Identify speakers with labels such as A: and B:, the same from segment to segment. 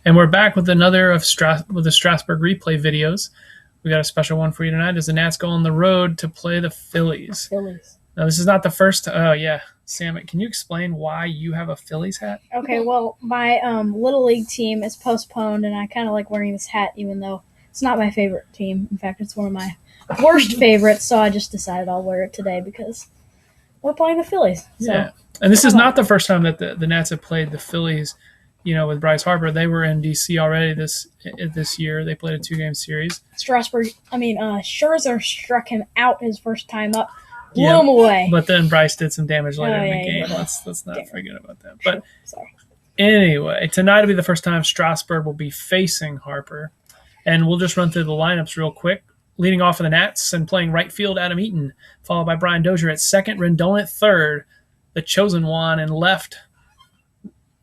A: And we're back with another of the Strasburg replay videos. We got a special one for you tonight as the Nats go on the road to play the Phillies. Now, this is not the first. Oh, yeah. Sam, can you explain why you have a Phillies hat?
B: Okay, well, my Little League team is postponed, and I kind of like wearing this hat, even though it's not my favorite team. In fact, it's one of my worst favorites, so I just decided I'll wear it today because we're playing the Phillies. So,
A: yeah, and this is not the first time that the Nats have played the Phillies, with Bryce Harper. They were in D.C. already this year. They played a 2-game series.
B: Scherzer struck him out his first time up. Blew him away.
A: But then Bryce did some damage later in the game. Let's not forget about that. But
B: sorry.
A: Anyway, tonight will be the first time Strasburg will be facing Harper. And we'll just run through the lineups real quick. Leading off for the Nats and playing right field, Adam Eaton, followed by Brian Dozier at second, Rendon at third, the chosen one, and left,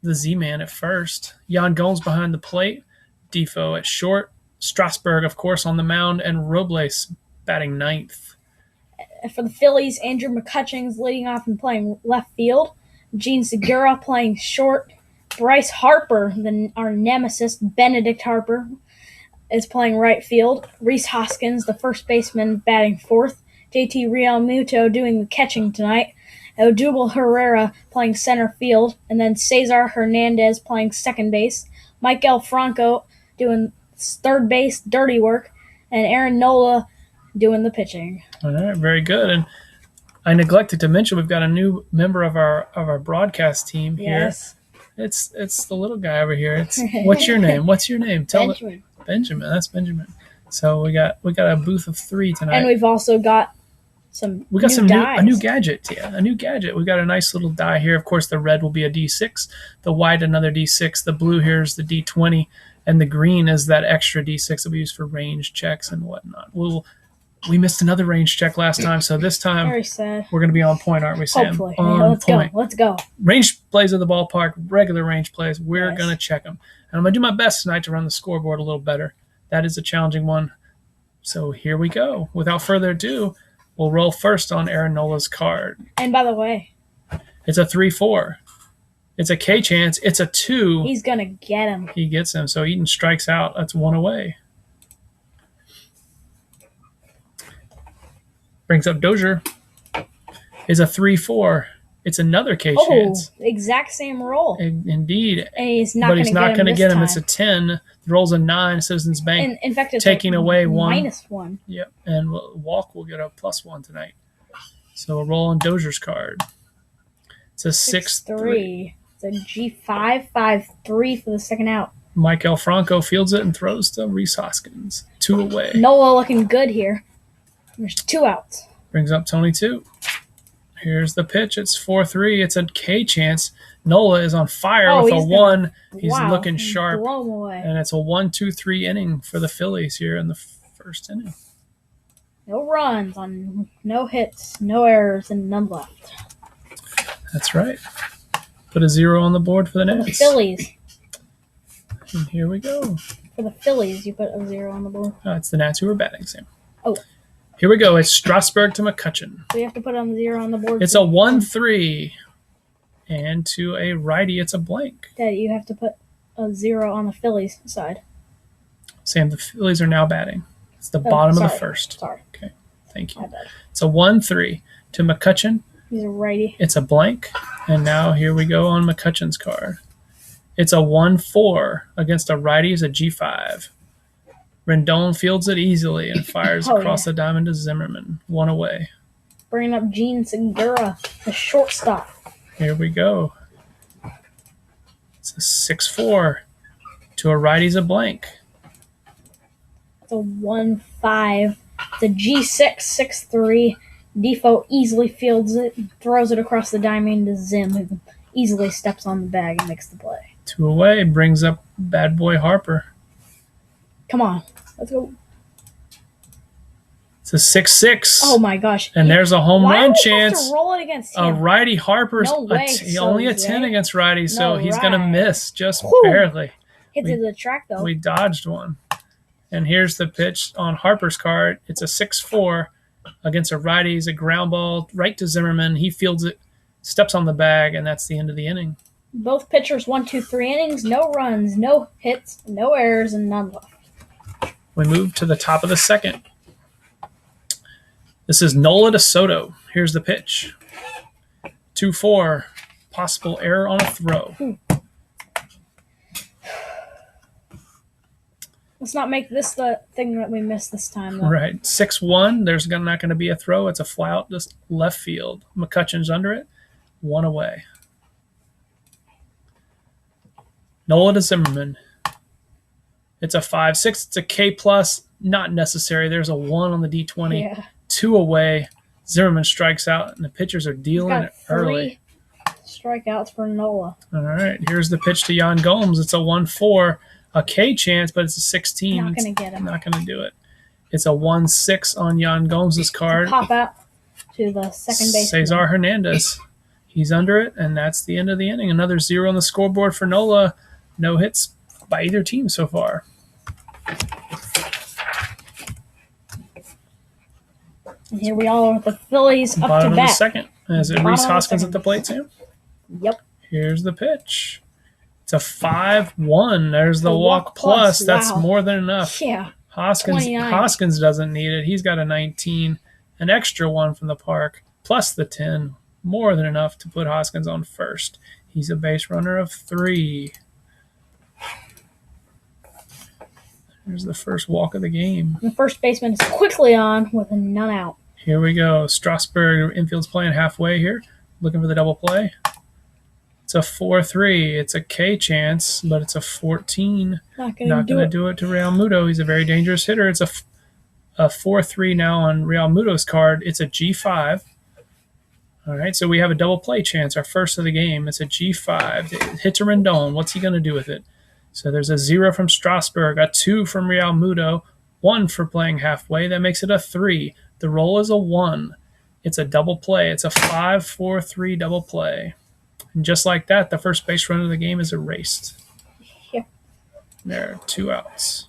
A: the Z-Man at first. Yan Gomes behind the plate, Defoe at short, Strasburg, of course, on the mound, and Robles batting ninth.
B: For the Phillies, Andrew McCutcheon's leading off and playing left field. Gene Segura playing short. Bryce Harper, our nemesis, Benedict Harper, is playing right field. Rhys Hoskins, the first baseman, batting fourth. JT Realmuto doing the catching tonight. Odubel Herrera playing center field. And then Cesar Hernandez playing second base. Maikel Franco doing third base, dirty work. And Aaron Nola doing the pitching.
A: All right, very good. And I neglected to mention we've got a new member of our broadcast team here.
B: Yes.
A: It's the little guy over here. What's your name?
B: Benjamin.
A: Benjamin. That's Benjamin. So we got a booth of 3 tonight.
B: And we've also got a
A: new gadget. Yeah, a new gadget. We got a nice little die here. Of course, the red will be a D6, the white another D6, the blue here is the D20, and the green is that extra D6 that we use for range checks and whatnot. We missed another range check last time, so this time
B: very sad.
A: We're going to be on point, aren't we, Sam?
B: Hopefully.
A: Let's
B: go.
A: Range plays of the ballpark, regular range plays, we're going to check them. And I'm going to do my best tonight to run the scoreboard a little better. That is a challenging one. So here we go. Without further ado, we'll roll first on Aaron Nola's card.
B: And by the way,
A: it's a 3-4. It's a K chance. It's a 2.
B: He's going to get him.
A: He gets him. So Eaton strikes out. That's 1 away. Brings up Dozier. Is a 3-4. It's another K chance.
B: Exact same roll.
A: Indeed.
B: And he's not
A: going to get him. It's a 10. The roll's a 9. Citizens Bank.
B: In fact, it's
A: taking away 1.
B: -1.
A: Yep. And Walk will get a +1 tonight. So we'll roll on Dozier's card. It's a 6-3.
B: It's a G5, 5-3 for the second out.
A: Maikel Franco fields it and throws to Rhys Hoskins. 2 away.
B: Nola looking good here. There's 2 outs.
A: Brings up Tony 2. Here's the pitch. It's 4-3. It's a K chance. Nola is on fire with a 1. He's looking sharp.
B: Blow him away.
A: And it's a 1-2-3 inning for the Phillies here in the first inning.
B: No runs, no hits, no errors, and none left.
A: That's right. Put a 0 on the board for the Nats.
B: The Phillies.
A: And here we go.
B: For the Phillies, you put a 0 on the board.
A: It's the Nats who are batting, Sam.
B: Oh.
A: Here we go. It's Strasburg to McCutcheon.
B: So you have to put on the 0 on the board.
A: It's a 1-3. And to a righty, it's a blank.
B: Dad, you have to put a 0 on the Phillies side.
A: Sam, the Phillies are now batting. It's the bottom of the first.
B: Sorry.
A: Okay. Thank you. It's a 1-3 to McCutcheon.
B: He's a righty.
A: It's a blank. And now here we go on McCutcheon's card. It's a 1-4 against a righty. It's a G5. Rendon fields it easily and fires across the diamond to Zimmerman. 1 away.
B: Bringing up Gene Segura, the shortstop.
A: Here we go. It's a 6-4. To a righty's a blank.
B: It's a 1-5. It's a G6, 6-3. Defoe easily fields it, throws it across the diamond to Zim, who easily steps on the bag and makes the play.
A: 2 away. Brings up bad boy Harper.
B: Come on. Let's go.
A: It's a 6-6.
B: Oh, my gosh.
A: And there's a home run chance.
B: Have to roll it against him?
A: A righty Harper's only a 10 against righty, so he's going to miss just barely.
B: Hit to the track, though.
A: We dodged one. And here's the pitch on Harper's card. It's a 6-4 against a righty. It's a ground ball right to Zimmerman. He fields it, steps on the bag, and that's the end of the inning.
B: Both pitchers 1, 2, 3 innings, no runs, no hits, no errors, and none left.
A: We move to the top of the second. This is Nola to Soto. Here's the pitch. 2-4. Possible error on a throw.
B: Let's not make this the thing that we missed this time, though.
A: Right. 6-1. There's not going to be a throw. It's a fly out just left field. McCutchen's under it. 1 away. Nola to Zimmerman. It's a 5-6. It's a K plus. Not necessary. There's a 1 on the D20.
B: Yeah.
A: 2 away. Zimmerman strikes out, and the pitchers are dealing it early.
B: 3 strikeouts for Nola.
A: All right. Here's the pitch to Jan Gomes. It's a 1-4. A K chance, but it's a 16.
B: Not going to get him.
A: Not going to do it. It's a 1-6 on Jan Gomes' card.
B: Pop out to the second base.
A: Cesar Hernandez. He's under it, and that's the end of the inning. Another 0 on the scoreboard for Nola. No hits by either team so far.
B: And here we are with the Phillies up
A: Bottom
B: to
A: of
B: bat.
A: the second. Is it Reese Hoskins at the plate, Sam?
B: Yep.
A: Here's the pitch. It's a 5-1. There's the walk plus. That's more than enough.
B: Yeah.
A: Hoskins doesn't need it. He's got a 19, an extra 1 from the park, plus the 10. More than enough to put Hoskins on first. He's a base runner of 3. Here's the first walk of the game.
B: The first baseman is quickly on with a none out.
A: Here we go. Strasburg, infield's playing halfway here. Looking for the double play. It's a 4-3. It's a K chance, but it's a 14.
B: Not going to
A: do it to Real Muto. He's a very dangerous hitter. It's a 4-3 now on Real Muto's card. It's a G5. All right, so we have a double play chance, our first of the game. It's a G5. It hits a Rendon. What's he going to do with it? So there's a 0 from Strasburg, a 2 from Real Muto, 1 for playing halfway. That makes it a 3. The roll is a 1. It's a double play. It's a 5-4-3 double play. And just like that, the first base run of the game is erased.
B: Yeah.
A: There are 2 outs.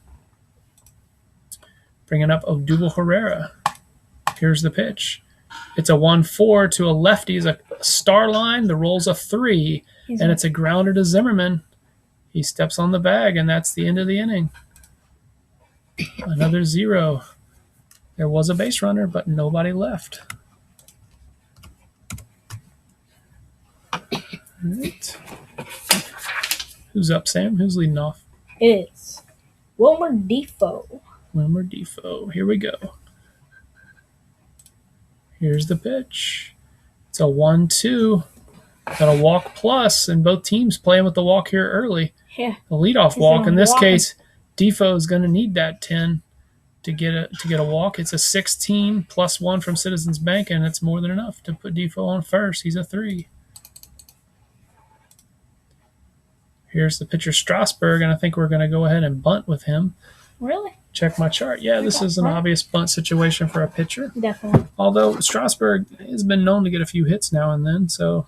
A: Bringing up Odubel Herrera. Here's the pitch. It's a 1-4 to a lefty. It's a star line. The roll's a 3, and it's a grounder to Zimmerman. He steps on the bag, and that's the end of the inning. Another 0. There was a base runner, but nobody left. All right. Who's up, Sam? Who's leading off?
B: It's Wilmer Defoe.
A: Wilmer Defoe. Here we go. Here's the pitch. It's a 1-2. Got a walk plus, and both teams playing with the walk here early.
B: Yeah.
A: The leadoff walk. In this case, Defoe is going to need that 10 to get a walk. It's a 16 plus 1 from Citizens Bank, and it's more than enough to put Defoe on first. He's a 3. Here's the pitcher Strasburg, and I think we're going to go ahead and bunt with him.
B: Really?
A: Check my chart. Yeah, this is an obvious bunt situation for a pitcher.
B: Definitely.
A: Although Strasburg has been known to get a few hits now and then, so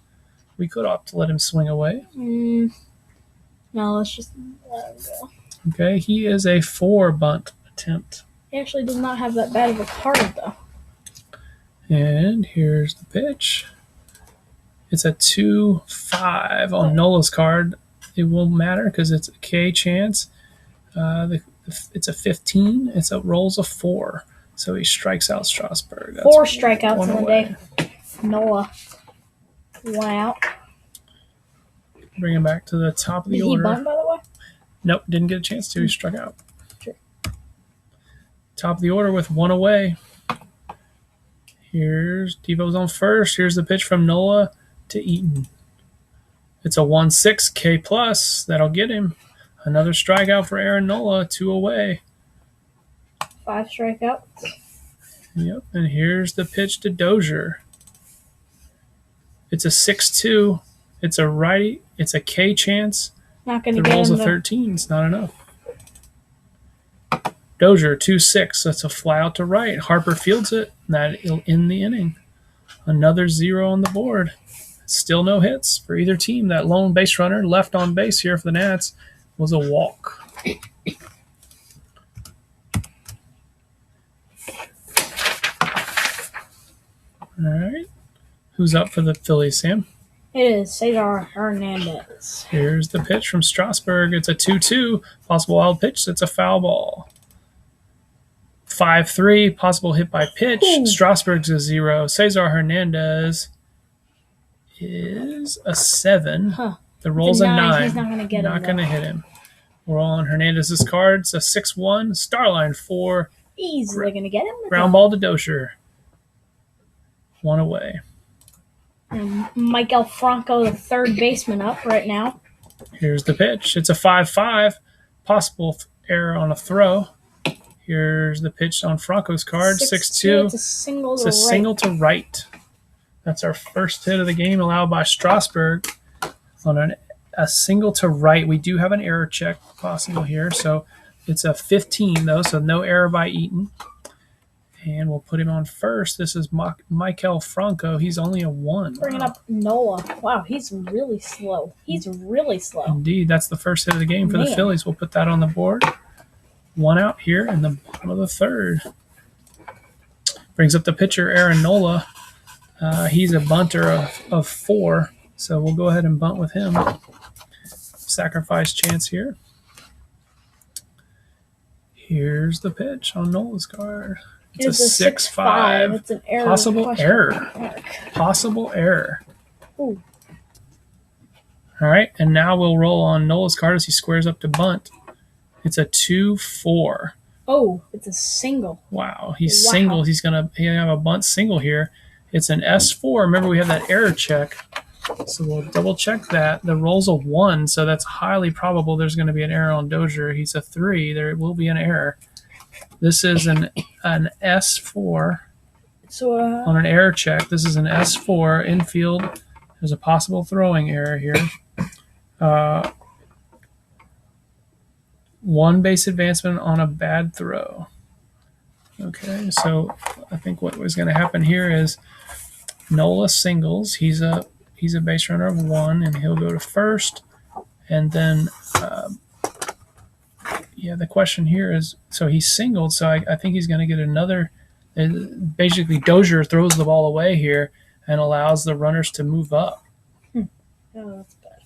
A: we could opt to let him swing away.
B: No, let's just let him go.
A: Okay, he is a 4 bunt attempt.
B: He actually does not have that bad of a card, though.
A: And here's the pitch. It's a 2-5 on Nola's card. It won't matter because it's a K chance. It's a 15. It rolls a 4. So he strikes out Strasburg. That's
B: 4 strikeouts in the
A: away.
B: day. Nola. 1 out.
A: Bring him back to the top of the order.
B: Did he bunt, by the way?
A: Nope, didn't get a chance to. He struck out.
B: Sure.
A: Top of the order with 1 away. Here's Devo's on first. Here's the pitch from Nola to Eaton. It's a 1-6 K plus. That'll get him. Another strikeout for Aaron Nola. 2 away.
B: 5 strikeouts.
A: Yep. And here's the pitch to Dozier. It's a 6-2. It's a righty. It's a K chance.
B: Not going to
A: The
B: get
A: roll's
B: him.
A: a 13. It's not enough. Dozier, 2-6. That's a fly out to right. Harper fields it. That'll end the inning. Another 0 on the board. Still no hits for either team. That lone base runner left on base here for the Nats was a walk. All right. Who's up for the Phillies, Sam?
B: It is Cesar Hernandez.
A: Here's the pitch from Strasburg. It's a 2-2. Possible wild pitch. It's a foul ball. 5-3. Possible hit by pitch.
B: Ooh.
A: Strasburg's a 0. Cesar Hernandez is a 7.
B: Huh.
A: The roll's a 9.
B: He's not going to get him.
A: Not going to hit him. We're on Hernandez's cards. A 6-1. Starline 4.
B: Easily going to get him.
A: Ground ball to Dozier. 1 away.
B: And Michael Franco, the third baseman, up right now.
A: Here's the pitch. It's a 5-5. Possible error on a throw. Here's the pitch on Franco's card. 6-2.
B: It's a single
A: It's
B: to
A: a
B: right.
A: single to right. That's our first hit of the game allowed by Strasburg. On a single to right. We do have an error check possible here. So it's a 15, though, so no error by Eaton. And we'll put him on first. This is Michael Franco. He's only a 1.
B: Bringing up Nola. Wow, he's really slow. He's really slow.
A: Indeed, that's the first hit of the game for the Phillies. We'll put that on the board. 1 out here in the bottom of the third. Brings up the pitcher, Aaron Nola. He's a bunter of 4, so we'll go ahead and bunt with him. Sacrifice chance here. Here's the pitch on Nola's card. It's a 6-5.
B: It's an error.
A: Possible error. Possible error.
B: Ooh.
A: All right, and now we'll roll on Nola's card as he squares up to bunt. It's a 2-4.
B: Oh, it's a single.
A: Wow, he's single. He's gonna have a bunt single here. It's an S4. Remember, we have that error check, so we'll double check that. The roll's a 1, so that's highly probable there's going to be an error on Dozier. He's a 3. There will be an error. This is an S4
B: So
A: on an error check. This is an S4 infield. There's a possible throwing error here. 1 base advancement on a bad throw. Okay, so I think what was going to happen here is Nola singles. He's a base runner of 1, and he'll go to first. And then, the question here is, so he's singled, so I think he's going to get another. Basically, Dozier throws the ball away here and allows the runners to move up.
B: Oh, that's bad.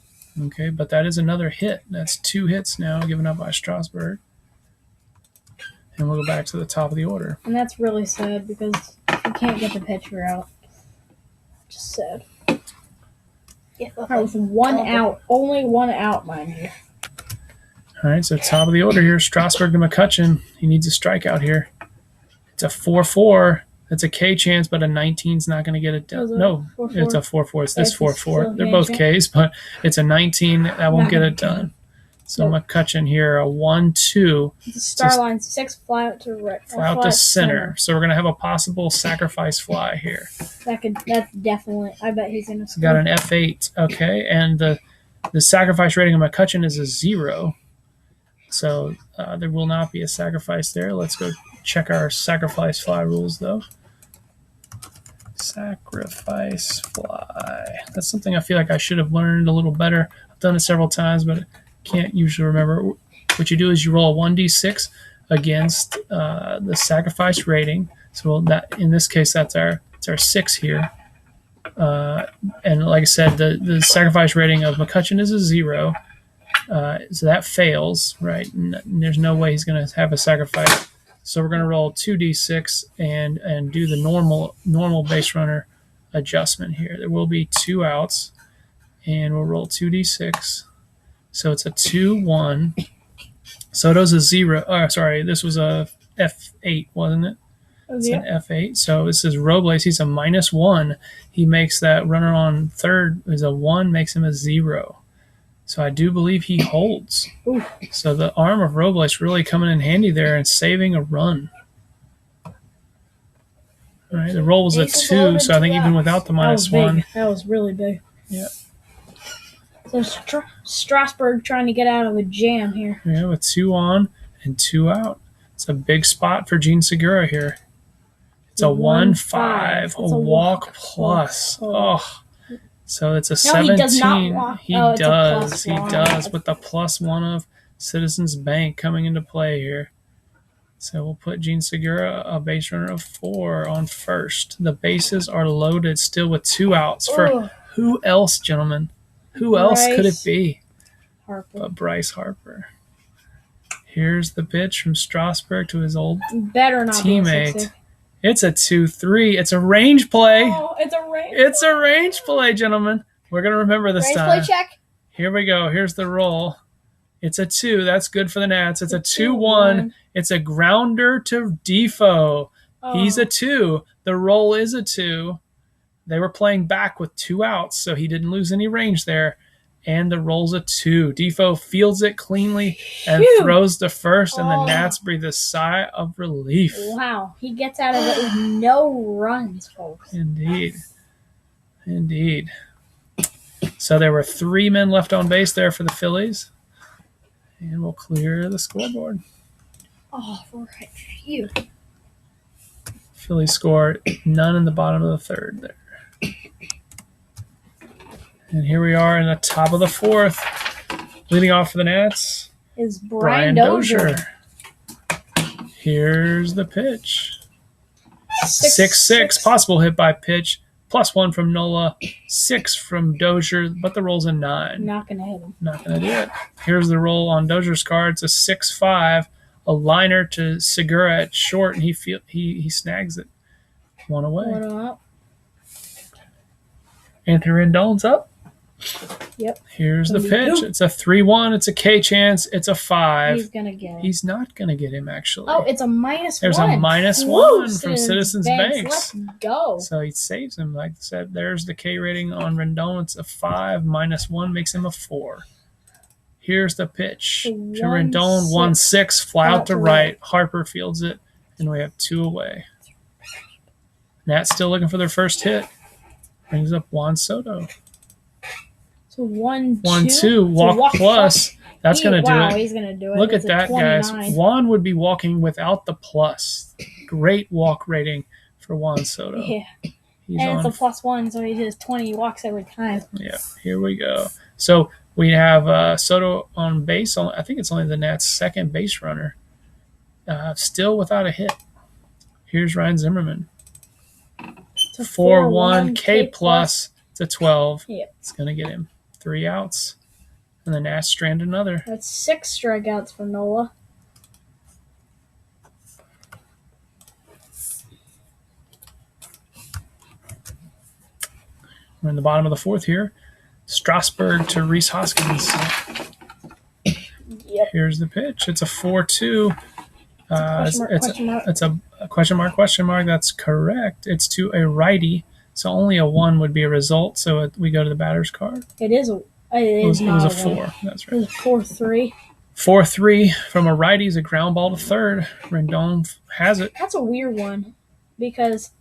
A: Okay, but that is another hit. That's 2 hits now given up by Strasburg. And we'll go back to the top of the order.
B: And that's really sad because we can't get the pitcher out. Just sad. Yeah, with 1 out. Only 1 out, mind you.
A: All right, so top of the order here, Strasburg to McCutchen. He needs a strikeout here. It's a 4-4. That's a K chance, but a 19's not going to get it done. No,
B: 4-4?
A: It's a 4-4. It's this 4-4. They're
B: K
A: both
B: chance.
A: Ks, but it's a 19. That won't get it done. So
B: Nope.
A: McCutchen here, a 1-2.
B: The star line 6 fly out to right.
A: Fly out to center. So we're going to have a possible sacrifice fly here.
B: That's definitely. I bet he's going to score.
A: Got an F8. Okay, and the sacrifice rating of McCutchen is a 0. So there will not be a sacrifice there. Let's go check our sacrifice fly rules, though. Sacrifice fly. That's something I feel like I should have learned a little better. I've done it several times, but can't usually remember. What you do is you roll a 1d6 against the sacrifice rating. So that in this case, it's our 6 here. And like I said, the sacrifice rating of McCutchen is a 0. So that fails, right? And there's no way he's going to have a sacrifice. So we're going to roll 2d6 and do the normal base runner adjustment here. There will be 2 outs, and we'll roll 2d6. So it's a 2-1. Soto's a 0. Oh, sorry, this was a F8, wasn't it? It's an F8. So this is Robles. He's a -1. He makes that runner on third is a 1, makes him a 0. So I do believe he holds.
B: Ooh.
A: So the arm of Robles really coming in handy there and saving a run. All right, the roll was a 2, so I think even without the -1.
B: That was really big.
A: Yeah.
B: So Strasburg trying to get out of a jam here.
A: Yeah, with 2 on and 2 out. It's a big spot for Gene Segura here. It's a 1-5, a walk plus. Oh. So it's a 17.
B: He does not walk.
A: He does. He does with the +1 of Citizens Bank coming into play here. So we'll put Gene Segura, a base runner of 4, on first. The bases are loaded still with 2 outs for Who else, gentlemen? Who else could it
B: Bryce
A: be
B: Harper.
A: but Bryce Harper? Here's the pitch from Strasburg to his old
B: Better not be a
A: teammate.
B: 6-6.
A: It's a 2-3. It's a range play.
B: Oh, it's a range.
A: It's a range play, gentlemen. We're going to remember this
B: Range
A: time.
B: play check.
A: Here we go. Here's the roll. It's a 2. That's good for the Nats. It's a 2-1.
B: 2-1.
A: It's a grounder to Defoe. He's
B: Oh.
A: a 2. The roll is a 2. They were playing back with 2 outs, so he didn't lose any range there. And the roll's a 2. Defoe fields it cleanly and
B: Phew.
A: throws to first, and the
B: Oh.
A: Nats breathe a sigh of relief.
B: Wow. He gets out of it with no runs, folks.
A: Indeed. Indeed. So there were 3 men left on base there for the Phillies. And we'll clear the scoreboard.
B: Oh, right. Phew.
A: Phillies scored none in the bottom of the third there. And here we are in the top of the fourth. Leading off for the Nats,
B: Is
A: Brian Dozier. Here's the pitch. 6-6. Possible hit by pitch. +1 from Nola. 6 from Dozier, but the roll's a 9.
B: Not going to hit him.
A: Not going to do it. Here's the roll on Dozier's card. It's a 6-5. A liner to Segura at short, and he snags it. 1 away.
B: What up?
A: Anthony Rendon's up.
B: Yep.
A: Here's the
B: Gonna be
A: pitch.
B: two.
A: It's a 3-1. It's a K chance. It's a 5.
B: He's going to get him.
A: He's not going to get him, actually.
B: Oh, it's a -1.
A: There's a -1
B: Woo,
A: from Citizens Banks.
B: Let's go.
A: So he saves him. Like I said, there's the K rating on Rendon. It's a 5. -1 makes him a 4. Here's the pitch to
B: 1-6.
A: Rendon. 1-6. Fly out to right. Harper fields it, and we have 2 away. Nats still looking for their first hit. Brings up Juan Soto.
B: So 1-2.
A: 1-2. Walk plus. That's going to do
B: Wow,
A: it.
B: he's going to do it.
A: Look
B: It's
A: at
B: a
A: that, guys.
B: 29.
A: Juan would be walking without the plus. Great walk rating for Juan Soto.
B: Yeah.
A: He's
B: And
A: on.
B: it's a +1, so he does 20 walks every time.
A: Yeah, here we go. So we have Soto on base. I think it's only the Nats' second base runner. Still without a hit. Here's Ryan Zimmerman.
B: It's a
A: 4-1 K plus. It's a 12.
B: Yep.
A: It's going to get him 3 outs. And the Nats strand another.
B: That's 6 strikeouts for Nola.
A: We're in the bottom of the fourth here. Strasburg to Rhys Hoskins.
B: Yep.
A: Here's the pitch. It's a 4-2.
B: Question mark.
A: It's a question mark. That's correct. It's to a righty. So only a 1 would be a result. So we go to the batter's card.
B: It is a. It
A: It was
B: not
A: a
B: a
A: 4. That's
B: It
A: right.
B: was a 4-3.
A: 4-3 from a righty is a ground ball to third. Rendon has it.
B: That's a weird one because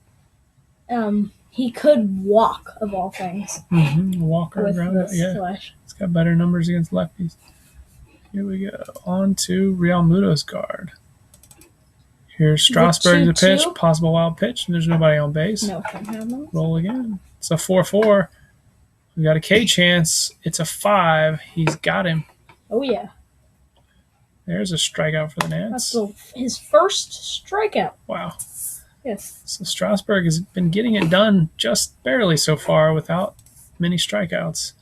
B: he could walk, of all things,
A: Walker
B: with
A: ground.
B: this
A: Yeah,
B: flash.
A: it's got better numbers against lefties. Here we go. On to Real Muto's card. Here's Strasburg the
B: 2-2?
A: pitch. Possible wild pitch. And there's nobody on base.
B: No, can't have them.
A: Roll again. It's a 4-4. We got a K chance. It's a 5. He's got him.
B: Oh, yeah.
A: There's a strikeout for the
B: That's
A: Nats.
B: his first strikeout.
A: Wow.
B: Yes.
A: So Strasburg has been getting it done just barely so far without many strikeouts.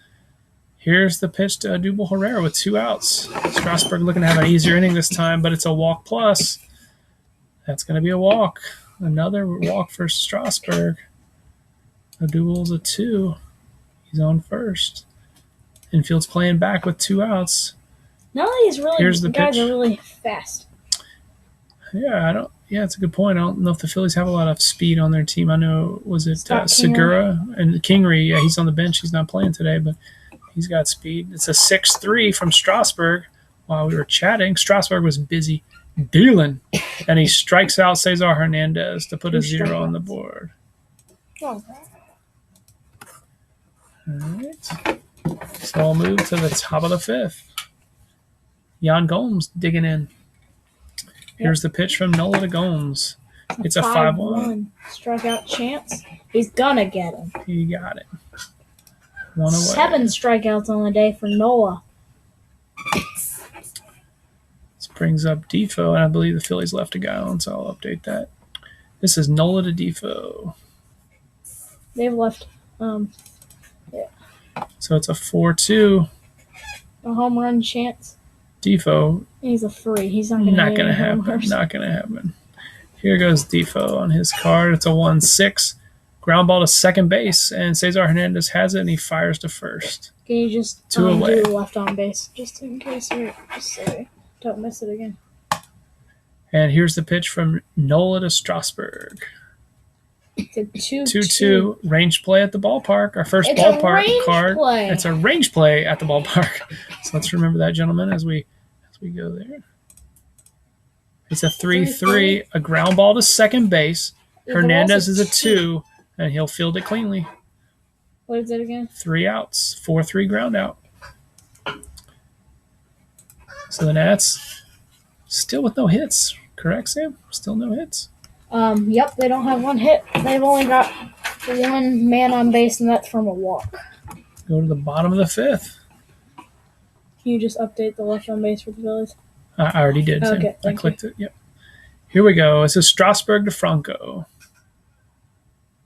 A: Here's the pitch to Adubel Herrera with 2 outs. Strasburg looking to have an easier inning this time, but it's a walk plus. That's going to be a walk. Another walk for Strasburg. Adubel's a 2. He's on first. Infield's playing back with 2 outs.
B: None of these
A: Here's the
B: guys
A: pitch.
B: are really fast.
A: Yeah, it's a good point. I don't know if the Phillies have a lot of speed on their team. I know, was it
B: Scott
A: Segura and Kingery? Yeah, he's on the bench. He's not playing today, but he's got speed. It's a 6-3 from Strasburg. While we were chatting, Strasburg was busy dealing, and he strikes out Cesar Hernandez to put a 0 on the board.
B: Oh,
A: All right. So I'll move to the top of the fifth. Jan Gomes digging in. Here's the pitch from Nola to Gomes. It's a 5-1.
B: Strikeout chance. He's gonna get him.
A: He got it. 1 away.
B: 7 strikeouts on the day for Nola.
A: This brings up Defoe, and I believe the Phillies left a guy on, so I'll update that. This is Nola to Defoe.
B: They've left.
A: So it's a 4-2.
B: A home run chance.
A: Defoe.
B: He's a 3. He's not going to
A: happen. Not going to happen. Here goes Defoe on his card. It's a 1-6. Ground ball to second base, and Cesar Hernandez has it, and he fires to first.
B: Can you just
A: Two away.
B: do left on base, just in case just so we don't miss it again?
A: And here's the pitch from Nola to Strasburg.
B: It's a
A: 2-2 range play at the ballpark. Our first ballpark card.
B: Play.
A: It's a range play at the ballpark. So let's remember that, gentlemen, as we go there. It's a 3-3, a ground ball to second base. Hernandez is a 2, and he'll field it cleanly.
B: What is it again?
A: 3 outs, 4-3 ground out. So the Nats still with no hits, correct, Sam? Still no hits.
B: Yep, they don't have one hit. They've only got one man on base, and that's from a walk.
A: Go to the bottom of the 5th.
B: Can you just update the left on base for the Phillies?
A: I already did.
B: Okay,
A: I clicked it. Yep. Here we go. This is Strasburg to Franco.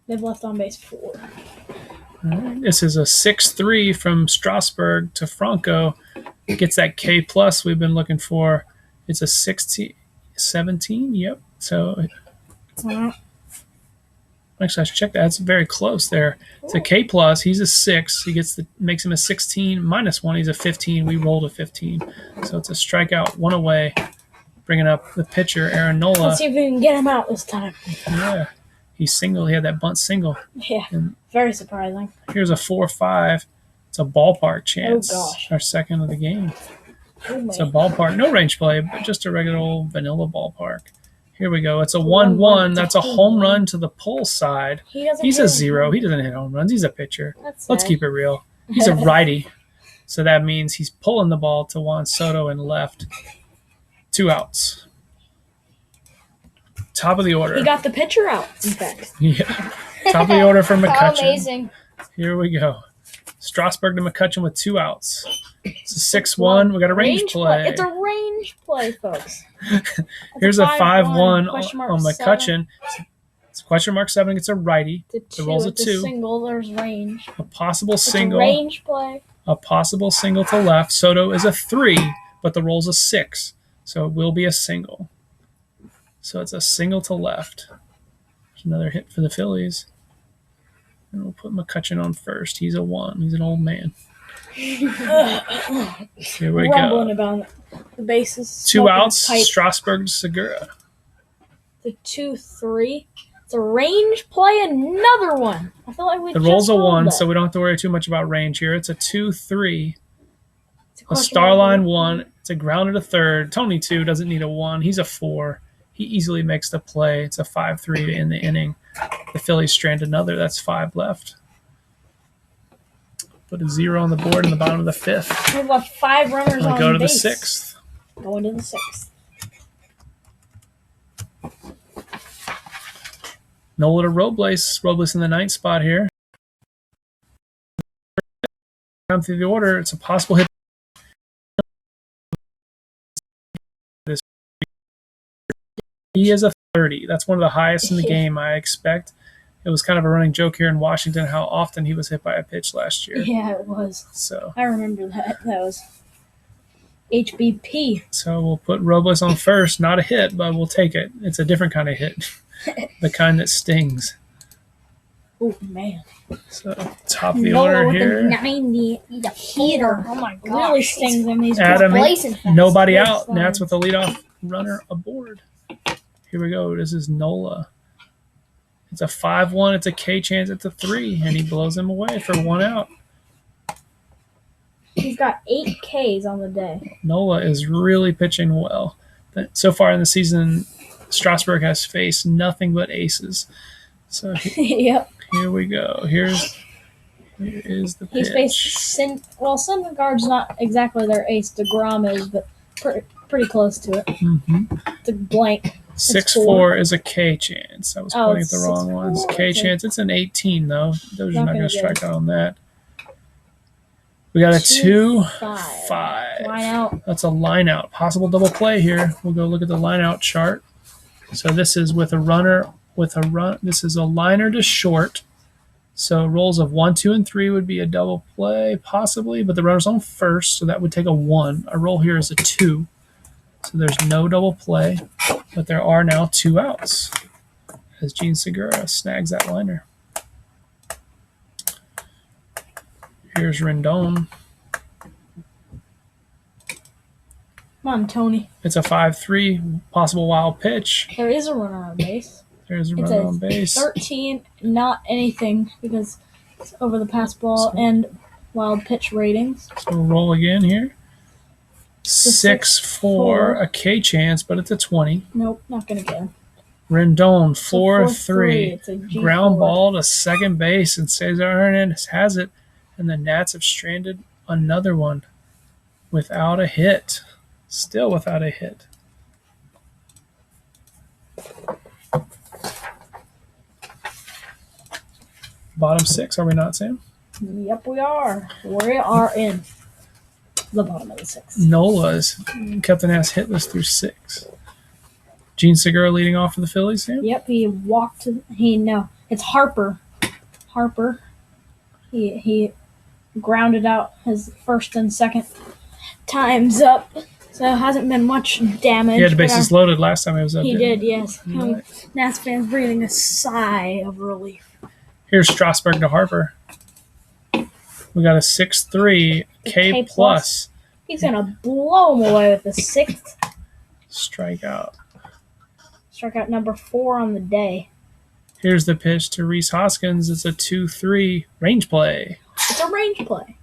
B: They've left on base 4.
A: All right. This is a 6-3 from Strasburg to Franco. Gets that K plus we've been looking for. It's a 17. Yep. So actually, I should check that. It's very close there. It's a K plus. He's a 6. He makes him a 16 minus 1. He's a 15. We rolled a 15. So it's a strikeout, 1 away. Bringing up the pitcher, Aaron Nola.
B: Let's see if we can get him out this time.
A: Yeah. He's single. He had that bunt single.
B: Yeah. Very surprising.
A: Here's a 4-5. It's a ballpark chance.
B: Oh, gosh.
A: Our second of the game.
B: Oh,
A: it's a ballpark. No range play, but just a regular old vanilla ballpark. Here we go. It's a 1-1. That's a home run to the pull side. He's a 0. He doesn't hit home runs. He's a pitcher. Let's keep it real. He's a righty. So that means he's pulling the ball to Juan Soto and left. 2 outs. Top of the order.
B: He got the pitcher out, in fact.
A: Yeah. Top of the order for McCutchen.
B: How amazing.
A: Here we go. Strasburg to McCutchen with 2 outs. It's a 6-1. We got a range play.
B: It's a range play, folks.
A: Here's a 5-1 on McCutchen. It's question mark 7. It's a righty.
B: It
A: rolls a 2.
B: It's a single. There's range.
A: A possible single.
B: A range play.
A: A possible single to left. Soto is a 3, but the roll's a 6. So it will be a single. So it's a single to left. There's another hit for the Phillies. And we'll put McCutchen on first. He's a 1. He's an old man. Here we
B: Rumbling
A: go.
B: about the bases.
A: 2 outs. Strasburg to Segura.
B: The 2-3. It's a range play. Another one. I feel like we
A: the roll's a 1, so we don't have to worry too much about range here. It's a 2-3. A star line 1. It's a grounder to third. Tony 2 doesn't need a 1. He's a 4. He easily makes the play. It's a 5-3 in the inning. The Phillies strand another. That's 5 left. Put a 0 on the board in the bottom of the 5th.
B: We've got 5 runners on base.
A: Go to the 6th.
B: Going to the 6th.
A: Nola to Robles. Robles in the 9th spot here. Down through the order. It's a possible hit. He is a 30. That's one of the highest in the game, I expect. It was kind of a running joke here in Washington how often he was hit by a pitch last year.
B: Yeah, it was.
A: So
B: I remember that. That was HBP.
A: So we'll put Robles on first. Not a hit, but we'll take it. It's a different kind of hit. The kind that stings.
B: Oh, man.
A: So top of the order here.
B: 90, the heater. Oh, my God. Really stings in these
A: Adam, nobody out.
B: Slams.
A: Nats with the leadoff runner aboard. Here we go. This is Nola. It's a 5-1. It's a K chance. It's a 3, and he blows him away for 1 out.
B: He's got 8 Ks on the day.
A: Nola is really pitching well. But so far in the season, Strasburg has faced nothing but aces. So
B: yep.
A: Here we go. Here is the pitch.
B: He's faced Syndergaard's not exactly their ace. DeGrom is, but pretty close to it.
A: Mm-hmm.
B: It's a blank.
A: 6-4 is a K chance. I was pointing at the wrong ones. K
B: Okay.
A: chance. It's an 18 though. Those are not going to strike out on that. We got a 2-5.
B: Line out.
A: That's a line out. Possible double play here. We'll go look at the line out chart. So this is with a runner with a run. This is a liner to short. So rolls of 1, 2, and 3 would be a double play, possibly, but the runner's on first, so that would take a 1. Our roll here is a 2, so there's no double play, but there are now 2 outs as Gene Segura snags that liner. Here's Rendon.
B: Come on, Tony.
A: It's a 5-3 possible wild pitch.
B: There is a runner on base.
A: There's a
B: It's
A: runner
B: a
A: on base.
B: 13, not anything because it's over the pass ball and wild pitch ratings.
A: So we'll roll again here. 6-4, a K chance, but it's a 20.
B: Nope, not going to get him.
A: Rendon,
B: It's a
A: 4-3.
B: It's a G4.
A: Ground ball to second base, and Cesar Hernandez has it. And the Nats have stranded another one without a hit. Still without a hit. Bottom 6, are we not, Sam?
B: Yep, we are. We are in the bottom of the 6th.
A: Nola's kept the Nats hitless through 6. Gene Segura leading off for the Phillies, Sam?
B: Yep, he walked. It's Harper. Harper. He grounded out his first and second times up, so it hasn't been much damage.
A: He had the bases loaded last time he was up.
B: He did, yes.
A: Right.
B: Nats fans breathing a sigh of relief.
A: Here's Strasburg to Harper. We got a 6-3 K plus.
B: He's going to blow him away with the 6th
A: Strikeout.
B: strikeout, number 4 on the day.
A: Here's the pitch to Rhys Hoskins. It's a 2-3 range play.
B: It's a range play.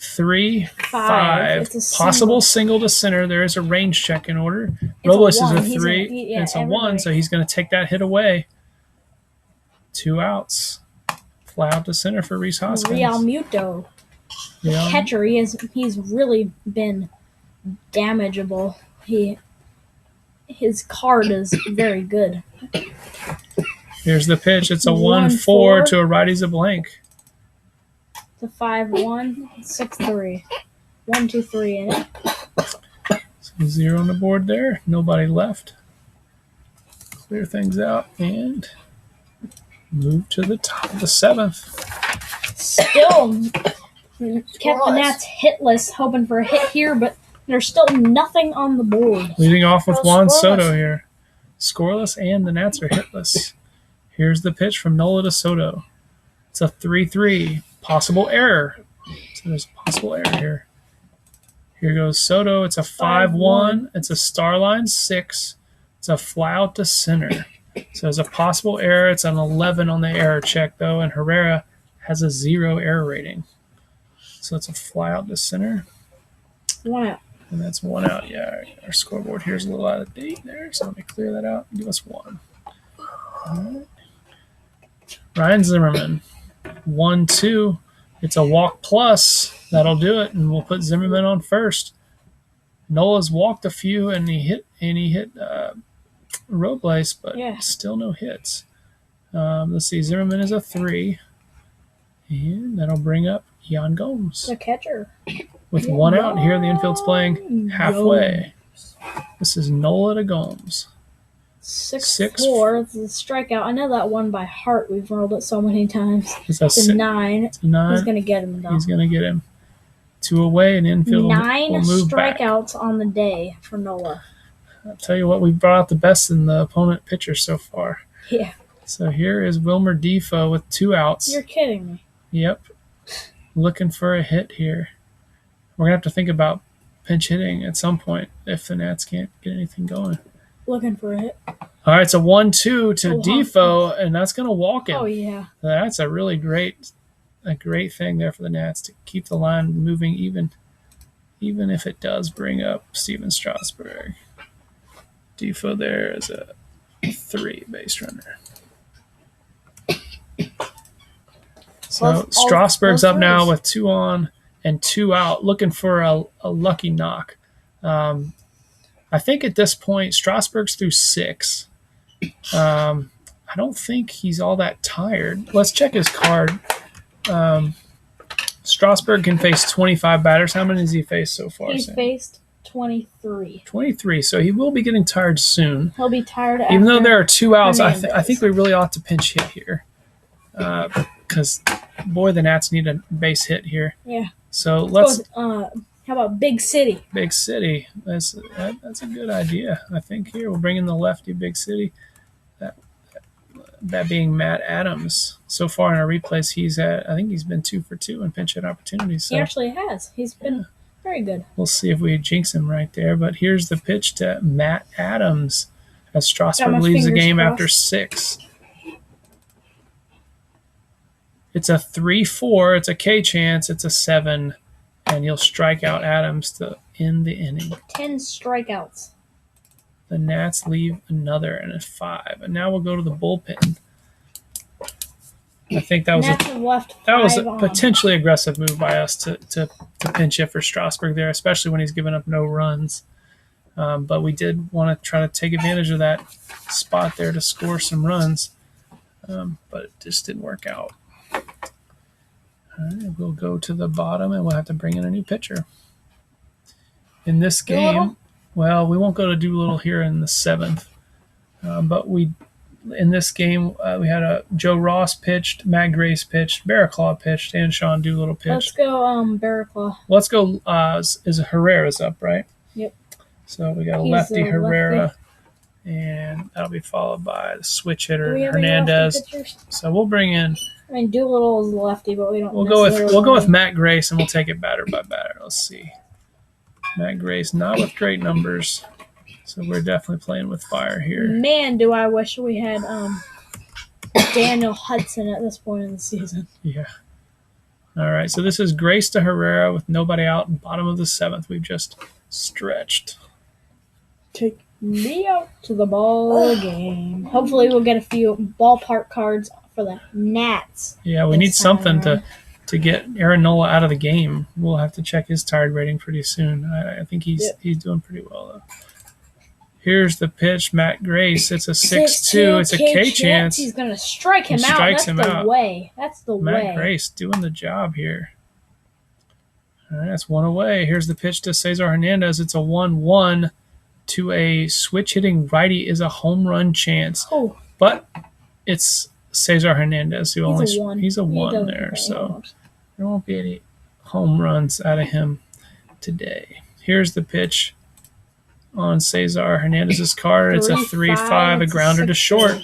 A: 3-5.
B: It's a
A: Possible single to center. There is a range check in order.
B: It's
A: Robles
B: a
A: is
B: one.
A: a
B: He's
A: 3.
B: a-
A: It's a
B: everybody-
A: 1, so he's going to take that hit away. 2 outs. Fly out to center for Rhys Hoskins.
B: Real Muto.
A: Yeah.
B: Catcher, he's really been damageable. His card is very good.
A: Here's the pitch. It's a
B: 1-4
A: 1-4 to a righty's a blank.
B: It's a 5-1, 6-3. 1, 2, 3 in it.
A: So 0 on the board there. Nobody left. Clear things out and move to the top of the 7th.
B: Still kept the Nats hitless, hoping for a hit here, but there's still nothing on the board.
A: Leading off with
B: Oh,
A: Juan
B: scoreless.
A: Soto here. Scoreless, and the Nats are hitless. Here's the pitch from Nola to Soto. It's a 3-3. Possible error. So there's a possible error here. Here goes Soto. It's a 5-1. It's a star line 6. It's a fly out to center. So there's a possible error. It's an 11 on the error check, though, and Herrera has a 0 error rating. So it's a fly out to center.
B: 1 out.
A: And that's 1 out. Yeah, our scoreboard here is a little out of date there, so let me clear that out and give us 1. All right. Ryan Zimmerman, 1-2. It's a walk plus. That'll do it, and we'll put Zimmerman on first. Nola's walked a few, and he hit Robles, but still no hits. Let's see. Zimmerman is a 3, and that'll bring up Yan Gomes.
B: The catcher.
A: With 1 out here, the infield's playing halfway. This is Nola to Gomes.
B: 6-4. It's a strikeout. I know that one by heart. We've rolled it so many times.
A: It's a
B: It's a 9.
A: It's a 9.
B: He's going to get him, though.
A: He's going to get him. 2 away, and infield
B: 9
A: will move back.
B: strikeouts on the day for Nola.
A: I'll tell you what, we brought out the best in the opponent pitcher so far.
B: Yeah.
A: So here is Wilmer Defoe with 2 outs.
B: You're kidding me.
A: Yep. Looking for a hit here. We're going to have to think about pinch hitting at some point if the Nats can't get anything going.
B: Looking for a hit.
A: All right, it's a 1-2 to
B: Oh,
A: Defoe, and that's going to walk him.
B: Oh, yeah.
A: That's a really great thing there for the Nats to keep the line moving even if it does bring up Steven Strasburg. Defoe there is a 3 base runner. So Strasburg's up now with 2 on and 2 out, looking for a lucky knock. I think at this point, Strasburg's through 6. I don't think he's all that tired. Let's check his card. Strasburg can face 25 batters. How many has he faced so far?
B: He's faced 23.
A: 23, so he will be getting tired soon.
B: He'll be tired
A: Even though there are 2 outs, I
B: Hernandez.
A: think we really ought to pinch hit here. because, boy, the Nats need a base hit here.
B: Yeah.
A: So let's
B: How about Big City?
A: Big City. That's a good idea. I think here we'll bring in the lefty Big City. That being Matt Adams. So far in our replays, I think he's been 2 for 2 in pinch hit opportunities. So
B: He actually has. He's been very good.
A: we'll see if we jinx him right there. But here's the pitch to Matt Adams as Strasburg leaves the game after 6. It's a 3-4. It's a K chance. It's a 7. And you'll strike out Adams to end the inning.
B: 10 strikeouts.
A: The Nats leave another and a 5. And now we'll go to the bullpen. I think that was a potentially aggressive move by us to pinch hit for Strasburg there, especially when he's given up no runs. But we did want to try to take advantage of that spot there to score some runs. But it just didn't work out. All right, we'll go to the bottom and we'll have to bring in a new pitcher. In this game, well, we won't go to Doolittle here in the 7th. But in this game, we had Joe Ross pitched, Matt Grace pitched, Barraclaw pitched, and Sean Doolittle pitched.
B: Let's go Barraclaw.
A: Let's go. Is Herrera's up, right?
B: Yep.
A: So we got a lefty Herrera, and that'll be followed by the switch hitter Hernandez. So we'll bring in.
B: I mean, Doolittle is lefty, but we don't.
A: We'll go with Matt Grace, and we'll take it batter by batter. Let's see. Matt Grace, not with great numbers. So we're definitely playing with fire here.
B: Man, do I wish we had Daniel Hudson at this point in the season.
A: Yeah. All right, so this is Grace to Herrera with nobody out. Bottom of the 7th, we've just stretched.
B: Take me out to the ball game. Hopefully we'll get a few ballpark cards for the Nats.
A: Yeah, we need something to get Aaron Nola out of the game. We'll have to check his tired rating pretty soon. I think he's doing pretty well, though. Here's the pitch, Matt Grace. It's a 6-2. It's a K chance.
B: He's going to strike him out. That's the way. That's the way.
A: Matt Grace doing the job here. All right, that's 1 away. Here's the pitch to Cesar Hernandez. It's a 1-1 to a switch hitting righty is a home run chance.
B: Oh.
A: But it's Cesar Hernandez who he's a 1 there. So there won't be any home runs out of him today. Here's the pitch on Cesar Hernandez's card. It's a 3-5, a grounder to short.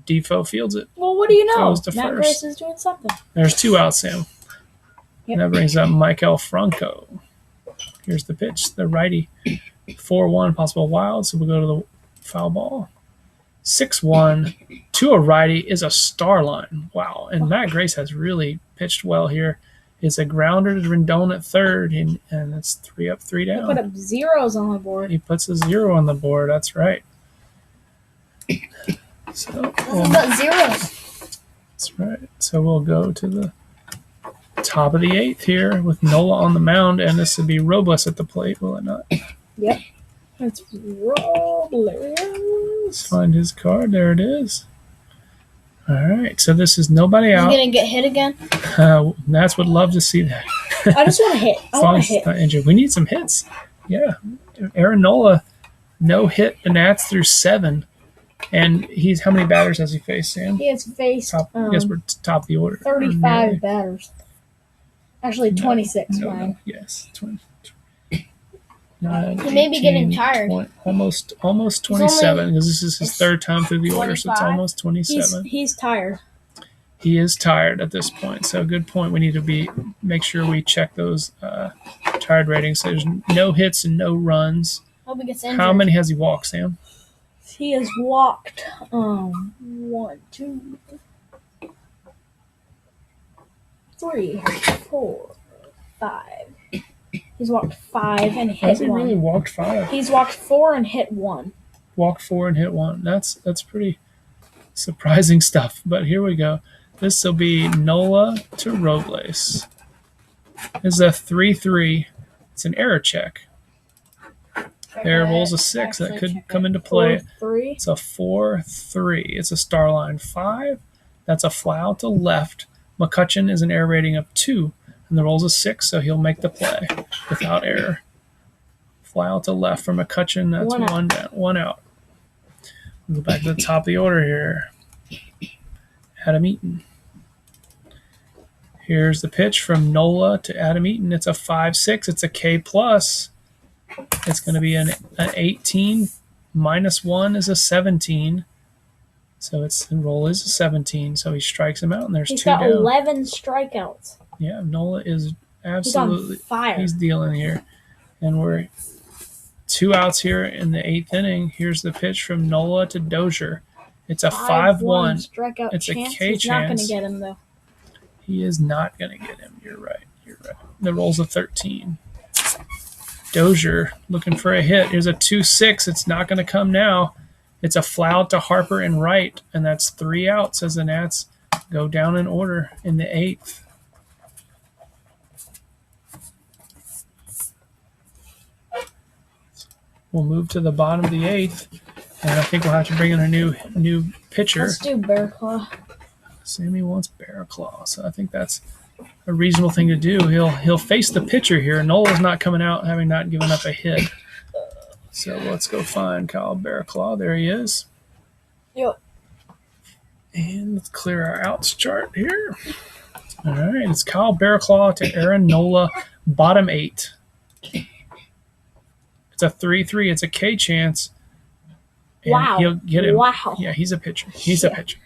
A: Defoe fields it.
B: Well, what do you know?
A: Matt
B: Grace is doing something.
A: There's 2 out, Sam. Yep. And that brings up Michael Franco. Here's the pitch, the righty. 4-1, possible wild, so we'll go to the foul ball. 6-1 to a righty is a star line. Wow. And Matt Grace has really pitched well here. It's a grounder to Rendon at third, and it's 3 up, 3 down.
B: He put up zeros on the board.
A: He puts a 0 on the board. That's right. So
B: got zeros.
A: That's right. So we'll go to the top of the 8th here with Nola on the mound, and this would be Robles at the plate, will it not?
B: Yep. It's Robles.
A: Let's find his card. There it is. All right, so this is nobody out.
B: He's going to get hit again?
A: Nats would love to see that.
B: I just want to hit. I want to hit.
A: Not injured. We need some hits. Yeah. Aaron Nola, no hit the Nats through 7. And how many batters has he faced, Sam?
B: He has faced,
A: I guess we're top of the order.
B: 35 batters. Actually, 26.
A: No, yes, 20.
B: He may be getting tired.
A: 20, almost 27, because this is his 3rd time through the order, so it's almost 27.
B: He's tired.
A: He is tired at this point, so good point. We need to make sure we check those tired ratings. There's no hits and no runs.
B: Hope he gets injured.
A: How many has he walked, Sam?
B: He has walked 1, 2, 3, 4, 5. He's walked 5 and hit 1.
A: Has he really walked 5?
B: He's walked 4 and hit 1.
A: Walked 4 and hit 1. That's pretty surprising stuff. But here we go. This will be Nola to Robles. This is a 3-3. It's an error check. There rolls a 6. That could come into play.
B: 4-3.
A: It's a 4-3. It's a star line 5. That's a fly out to left. McCutcheon is an error rating of 2. And the roll's a 6, so he'll make the play without error. Fly out to left for McCutcheon. That's 1 down, 1 out. We'll go back to the top of the order here. Adam Eaton. Here's the pitch from Nola to Adam Eaton. It's a 5-6. It's a K plus. It's going to be an 18 minus 1 is a 17. So the roll is a 17. So he strikes him out, and there's
B: He's
A: 2
B: got
A: down.
B: 11 strikeouts.
A: Yeah, Nola is absolutely
B: He's on fire.
A: He's dealing here. And we're 2 outs here in the 8th inning. Here's the pitch from Nola to Dozier. It's a 5-1.
B: Strikeout
A: It's
B: chance.
A: a K
B: He's not going
A: chance.
B: to get him, though.
A: He is not going to get him. You're right. The roll's a 13. Dozier looking for a hit. Here's a 2-6. It's not going to come now. It's a fly out to Harper and right, and that's 3 outs as the Nats go down in order in the 8th. We'll move to the bottom of the 8th, and I think we'll have to bring in a new pitcher.
B: Let's do Bear Claw.
A: Sammy wants Bear Claw, so I think that's a reasonable thing to do. He'll face the pitcher here. Nola's not coming out, having not given up a hit. So let's go find Kyle Bear Claw. There he is.
B: Yep.
A: And let's clear our outs chart here. All right, it's Kyle Bear Claw to Aaron Nola, bottom 8. It's a 3-3. It's a K chance. And
B: Wow.
A: He'll get him.
B: Wow.
A: Yeah, he's a pitcher. He's a pitcher.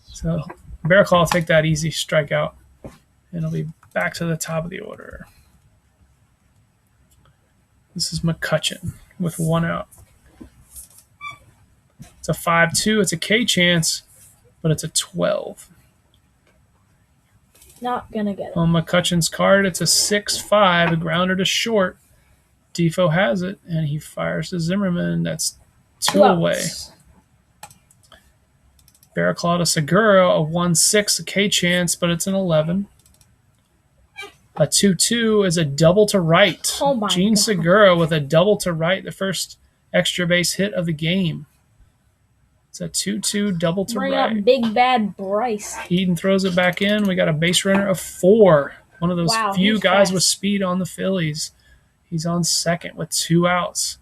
A: So Bear Claw will take that easy strikeout, and he'll be back to the top of the order. This is McCutchen with 1 out. It's a 5-2. It's a K chance, but it's a 12.
B: Not going to get him.
A: On McCutchen's card, it's a 6-5, a grounder to short. Defoe has it, and he fires to Zimmerman. That's 2 away. Barraclaw to Segura, a 1-6, a K chance, but it's an 11. A 2-2 is a double to right.
B: Oh my
A: Gene
B: God.
A: Segura with a double to right, the first extra base hit of the game. It's a 2-2 double to
B: Bring
A: right.
B: up Big Bad Bryce.
A: Eden throws it back in. We got a base runner of 4. One of those
B: Wow,
A: few
B: he's
A: guys
B: fast.
A: with speed on the Phillies. He's on second with 2 outs.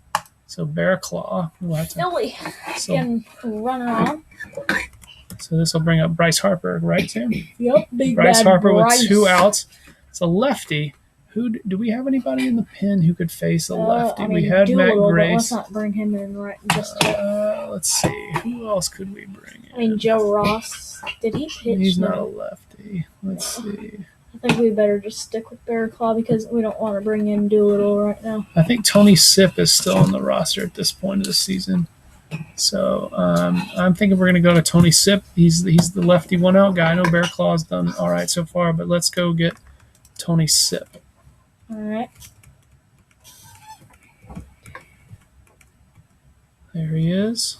A: So Bearclaw will have to.
B: Philly
A: So,
B: can run on.
A: so this will bring up Bryce Harper, right, Tim?
B: Yep, Big
A: Bryce
B: Bad
A: Harper
B: Bryce.
A: with 2 outs. It's a lefty. Do we have anybody in the pen who could face a lefty? We had Matt
B: Doolittle, but
A: Grace.
B: let's not bring him in right just yet.
A: Let's see. Who else could we bring in?
B: I mean, Joe Ross. Did he pitch?
A: He's not a
B: No.
A: lefty. Let's see.
B: I think we better just stick with Bear Claw because we don't want to bring in Doolittle right now.
A: I think Tony Sipp is still on the roster at this point of the season. So I'm thinking we're going to go to Tony Sipp. He's the lefty 1 out guy. I know Bear Claw's done all right so far, but let's go get Tony Sipp.
B: All right.
A: There he is.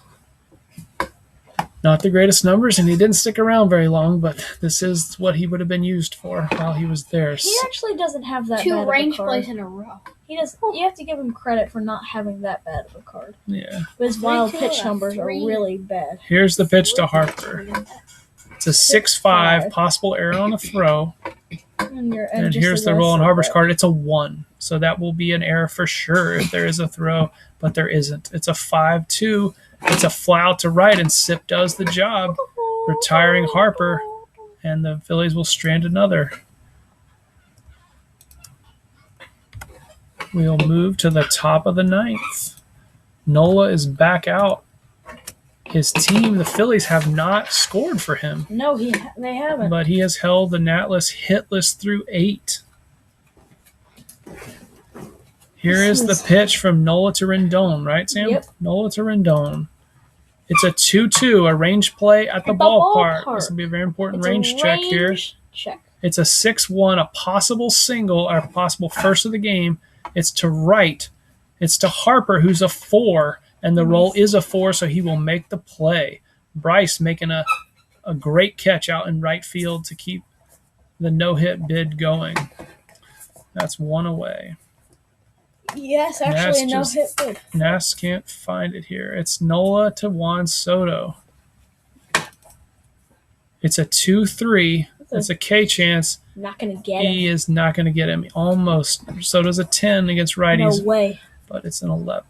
A: Not the greatest numbers, and he didn't stick around very long, but this is what he would have been used for while he was there.
B: He actually doesn't have that bad
C: 2
B: of a
C: range
B: card.
C: plays in a row.
B: He does. You have to give him credit for not having that bad of a card.
A: Yeah.
B: But his wild
C: 3-2,
B: pitch numbers are
C: 3.
B: really bad.
A: Here's the pitch to Harper. It's a 6-5, possible error on the throw.
B: And
A: And here's the roll on Harper's card. It's a 1. So that will be an error for sure if there is a throw, but there isn't. It's a 5-2. It's a fly out to right, and Sipp does the job, retiring Harper, and the Phillies will strand another. We'll move to the top of the 9th. Nola is back out. His team, the Phillies, have not scored for him,
B: No, they haven't.
A: but he has held the Natless hitless through 8. Here is the pitch from Nola to Rendon, right, Sam?
B: Yep.
A: Nola to Rendon. It's a 2-2, a range play at the ballpark. This will be a very important
B: It's a
A: range check here.
B: Check.
A: It's a 6-1, a possible single, or a possible first of the game. It's to right. It's to Harper, who's a 4, and the roll is a 4, so he will make the play. Bryce making a great catch out in right field to keep the no-hit bid going. That's 1 away.
B: Yes, actually, a no-hit bid.
A: Nass can't find it here. It's Nola to Juan Soto. It's a 2-3. It's a K chance.
B: Not going to get him.
A: He is not going to get him. Almost. Soto's a 10 against righties,
B: No way.
A: but it's an 11.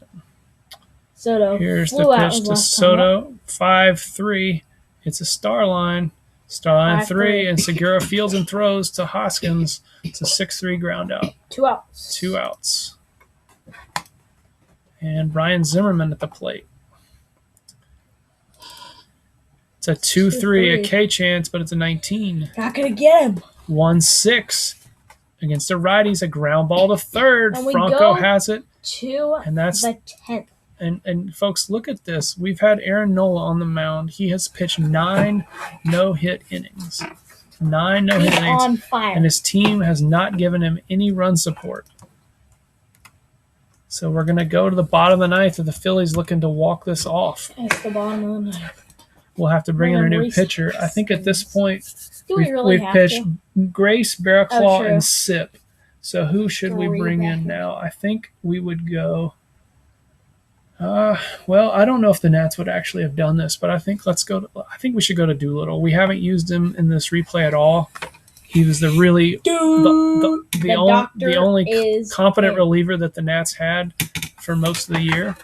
B: Soto.
A: Here's the
B: flew out
A: pitch
B: his
A: to
B: last time up.
A: Soto. 5-3. It's a star line. Starline 3,
B: 5-3.
A: and Segura fields and throws to Hoskins. It's a 6-3 ground out.
B: 2 outs.
A: 2 outs. And Brian Zimmerman at the plate. It's a 2-3, a K chance, but it's a 19.
B: Not gonna get him.
A: 1-6 against the righties, a ground ball to third.
B: And we
A: Franco
B: go
A: has it.
B: To
A: And that's
B: the 10th.
A: and folks, look at this. We've had Aaron Nola on the mound. He has pitched 9 no-hit innings. 9 no-hit
B: He's
A: innings.
B: on fire.
A: And his team has not given him any run support. So we're going to go to the bottom of the ninth with the Phillies looking to walk this off.
B: It's the bottom of the ninth.
A: We'll have to bring in a new
B: Reese.
A: pitcher. I think at this point
B: Do we really
A: we've
B: have
A: pitched
B: to?
A: Grace, Barraclaw,
B: true.
A: and Sip. So who should we
B: Three
A: bring in
B: back.
A: now? I think we would go. Well, I don't know if the Nats would actually have done this, but I think I think we should go to Doolittle. We haven't used him in this replay at all. He was the really the only competent reliever that the Nats had for most of the year.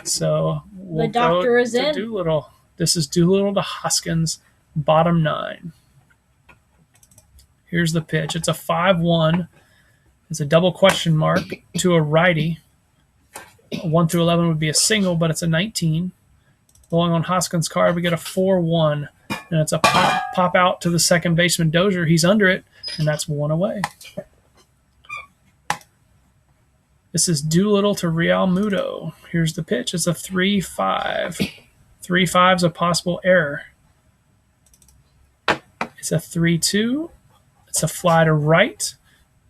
A: So we'll
B: The doctor
A: go
B: is
A: to
B: in.
A: Doolittle. This is Doolittle to Hoskins, bottom 9. Here's the pitch. It's a 5-1. It's a double question mark to a righty. 1 through 11 would be a single, but it's a 19. Going on Hoskins' card, we get a 4-1, and it's a pop out to the second baseman Dozier. He's under it, and that's 1 away. This is Doolittle to Real Muto. Here's the pitch. It's a 3-5. 3-5 is a possible error. It's a 3-2. It's a fly to right.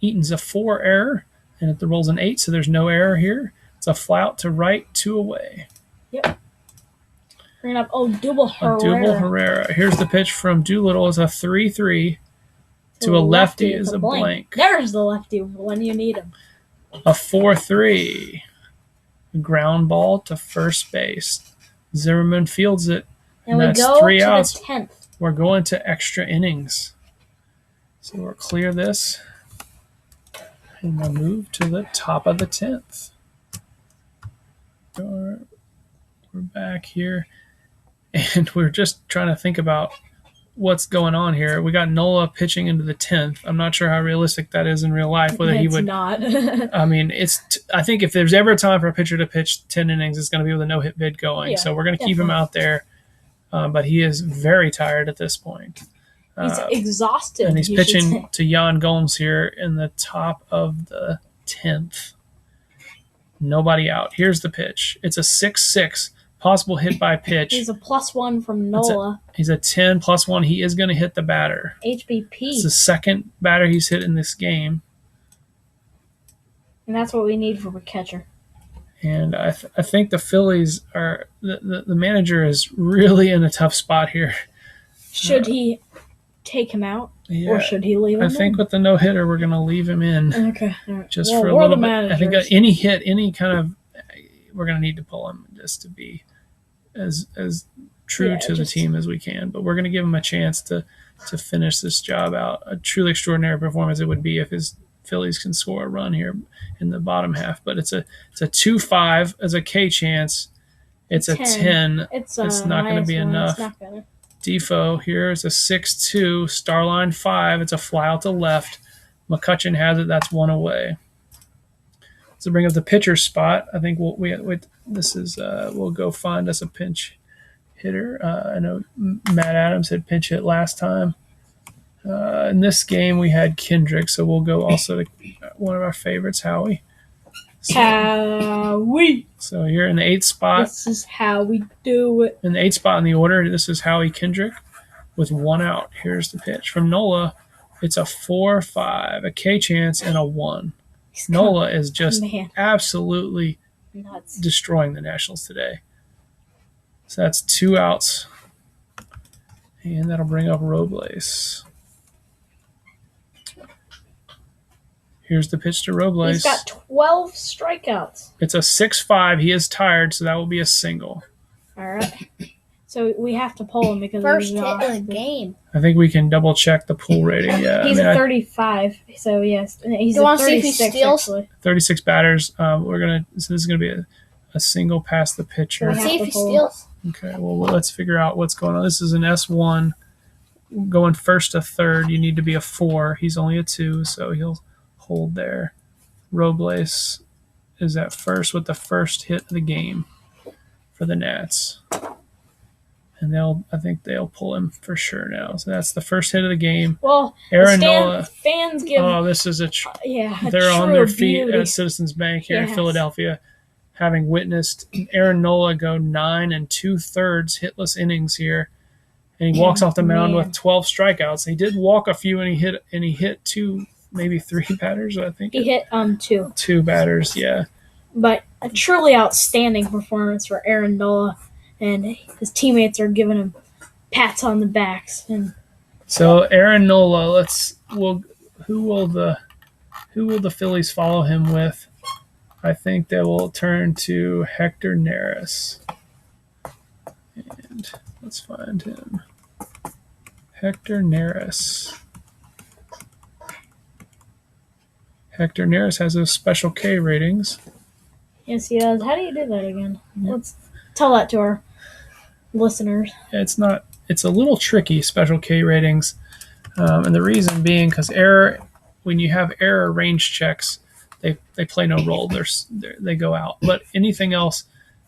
A: Eaton's a 4 error, and it rolls an 8, so there's no error here. It's a fly out to right, 2 away.
B: Yep. Bringing up Odubel Herrera.
A: Odubel Herrera. Here's the pitch from Doolittle. It's a 3-3 to a lefty is a blank.
B: There's the lefty when you need him.
A: A 4-3. Ground ball to first base. Zimmerman fields it, and
B: we
A: that's
B: go
A: 3
B: to
A: outs.
B: the 10th.
A: We're going to extra innings. So we'll clear this, and we'll move to the top of the 10th. We're back here, and we're just trying to think about what's going on here. We got Nola pitching into the 10th. I'm not sure how realistic that is in real life. Whether he would
B: not.
A: I mean, I think if there's ever a time for a pitcher to pitch 10 innings, it's going to be with a no-hit bid going.
B: Yeah,
A: so we're going to keep him out there, but he is very tired at this point.
B: He's exhausted.
A: And he's pitching to Jan Gomes here in the top of the 10th. Nobody out. Here's the pitch. It's a 6-6, possible hit by pitch.
B: He's a +1 from Nola.
A: He's a 10 +1. He is going to hit the batter.
B: HBP.
A: It's the second batter he's hit in this game.
B: And that's what we need from a catcher.
A: And I think the Phillies are the manager is really in a tough spot here.
B: Should he take him out,
A: Yeah,
B: or should he leave him
A: I think
B: in?
A: with the no hitter, we're going to leave him in
B: Okay. All right.
A: just
B: Well,
A: for a
B: we're
A: little
B: the
A: bit. I think
B: managers.
A: any hit, any kind of, we're going to need to pull him just to be as true to the team as we can. But we're going to give him a chance to finish this job out. A truly extraordinary performance it would be if his Phillies can score a run here in the bottom half. But it's a 2-5 as a K chance. It's a 10.
B: It's
A: not going to be enough.
B: It's not gonna.
A: Defoe here is a 6-2. Starline 5. It's a fly out to left. McCutcheon has it. That's 1 away. So bring up the pitcher spot. I think we'll go find us a pinch hitter. I know Matt Adams had pinch hit last time. In this game we had Kendrick, so we'll go also to one of our favorites, Howie.
B: Howie.
A: So here in the 8th spot.
B: This is how we do it.
A: In the 8th spot in the order, this is Howie Kendrick with 1 out. Here's the pitch from Nola. It's a 4-5, a K chance, and a 1. Nola is just absolutely
B: nuts,
A: destroying the Nationals today. So that's 2 outs. And that'll bring up Robles. Here's the pitch to Robles.
B: He's got 12 strikeouts.
A: It's a 6-5. He is tired, so that will be a single.
B: All right. So we have to pull him because
C: first hit of the game.
A: I think we can double check the pull rating. Yeah,
B: he's a 35. So yes, he's
C: Do you want
B: a
C: to see if he
B: 36.
C: steals?
B: Actually.
A: 36 batters. So this is gonna be a single past the pitcher.
C: Let's see if he steals.
A: Okay. Well, let's figure out what's going on. This is an S1. going first to third, you need to be a 4. He's only a 2, so he'll hold there. Robles is at first with the first hit of the game for the Nats. And I think they'll pull him for sure now. So that's the first hit of the game.
B: Well,
A: Aaron Nola.
B: Fans give.
A: Oh, this is they're
B: on
A: their feet
B: beauty.
A: at Citizens Bank here in Philadelphia, having witnessed Aaron Nola go 9 2/3 hitless innings here, and he walks off the mound with 12 strikeouts. He did walk a few, and he hit 2, maybe 3 batters. I think
B: he hit 2.
A: 2 batters, yeah.
B: But a truly outstanding performance for Aaron Nola. And his teammates are giving him pats on the backs. And
A: so Aaron Nola, who will the Phillies follow him with? I think they will turn to Hector Neris. And let's find him. Hector Neris. Hector Neris has those special K ratings.
B: Yes, he does. How do you do that again? Yeah. Let's tell that to our listeners.
A: It's a little tricky, special K ratings, and the reason being because when you have error range checks, they play no role. They go out. But anything else,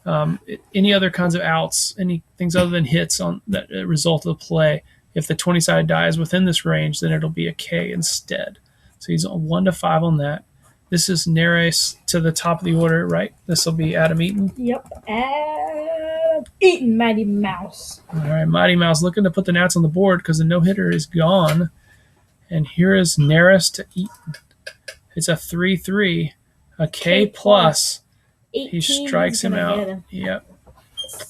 A: any other kinds of outs, any things other than hits on that result of the play, if the 20-side die is within this range, then it'll be a K instead. So he's on 1 to 5 on that. This is Neris to the top of the order, right? This will be Adam Eaton.
B: Yep, Adam Eaton, Mighty Mouse.
A: All right, Mighty Mouse looking to put the Nats on the board because the no-hitter is gone. And here is Neris to Eaton. It's a 3-3, a K plus. He strikes him out. Yep.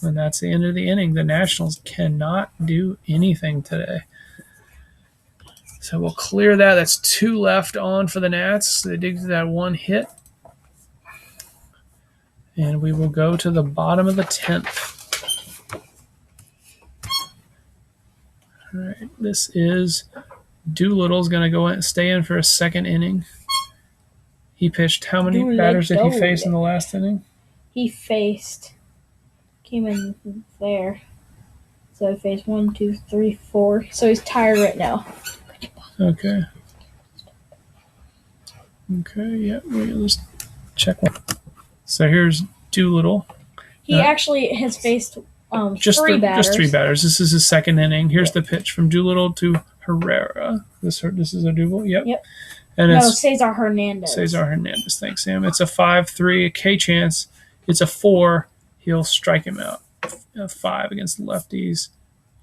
A: And that's the end of the inning. The Nationals cannot do anything today. So we'll clear that. That's 2 left on for the Nats. They dig through that 1 hit. And we will go to the bottom of the 10th. All right. This is Doolittle's going to go in and stay in for a second inning. He pitched how many batters did he face in the last inning?
B: He came in there. So he faced 1, 2, 3, 4. So he's tired right now.
A: Okay. Yeah, we'll just check one. So here's Doolittle.
B: He actually has faced
A: just
B: 3 batters.
A: Just 3 batters. This is his second inning. Here's the pitch from Doolittle to Herrera. This is a double. Yep. And it's
B: Cesar Hernandez.
A: Thanks, Sam. It's a 5-3, a K chance. It's a 4. He'll strike him out. A 5 against lefties.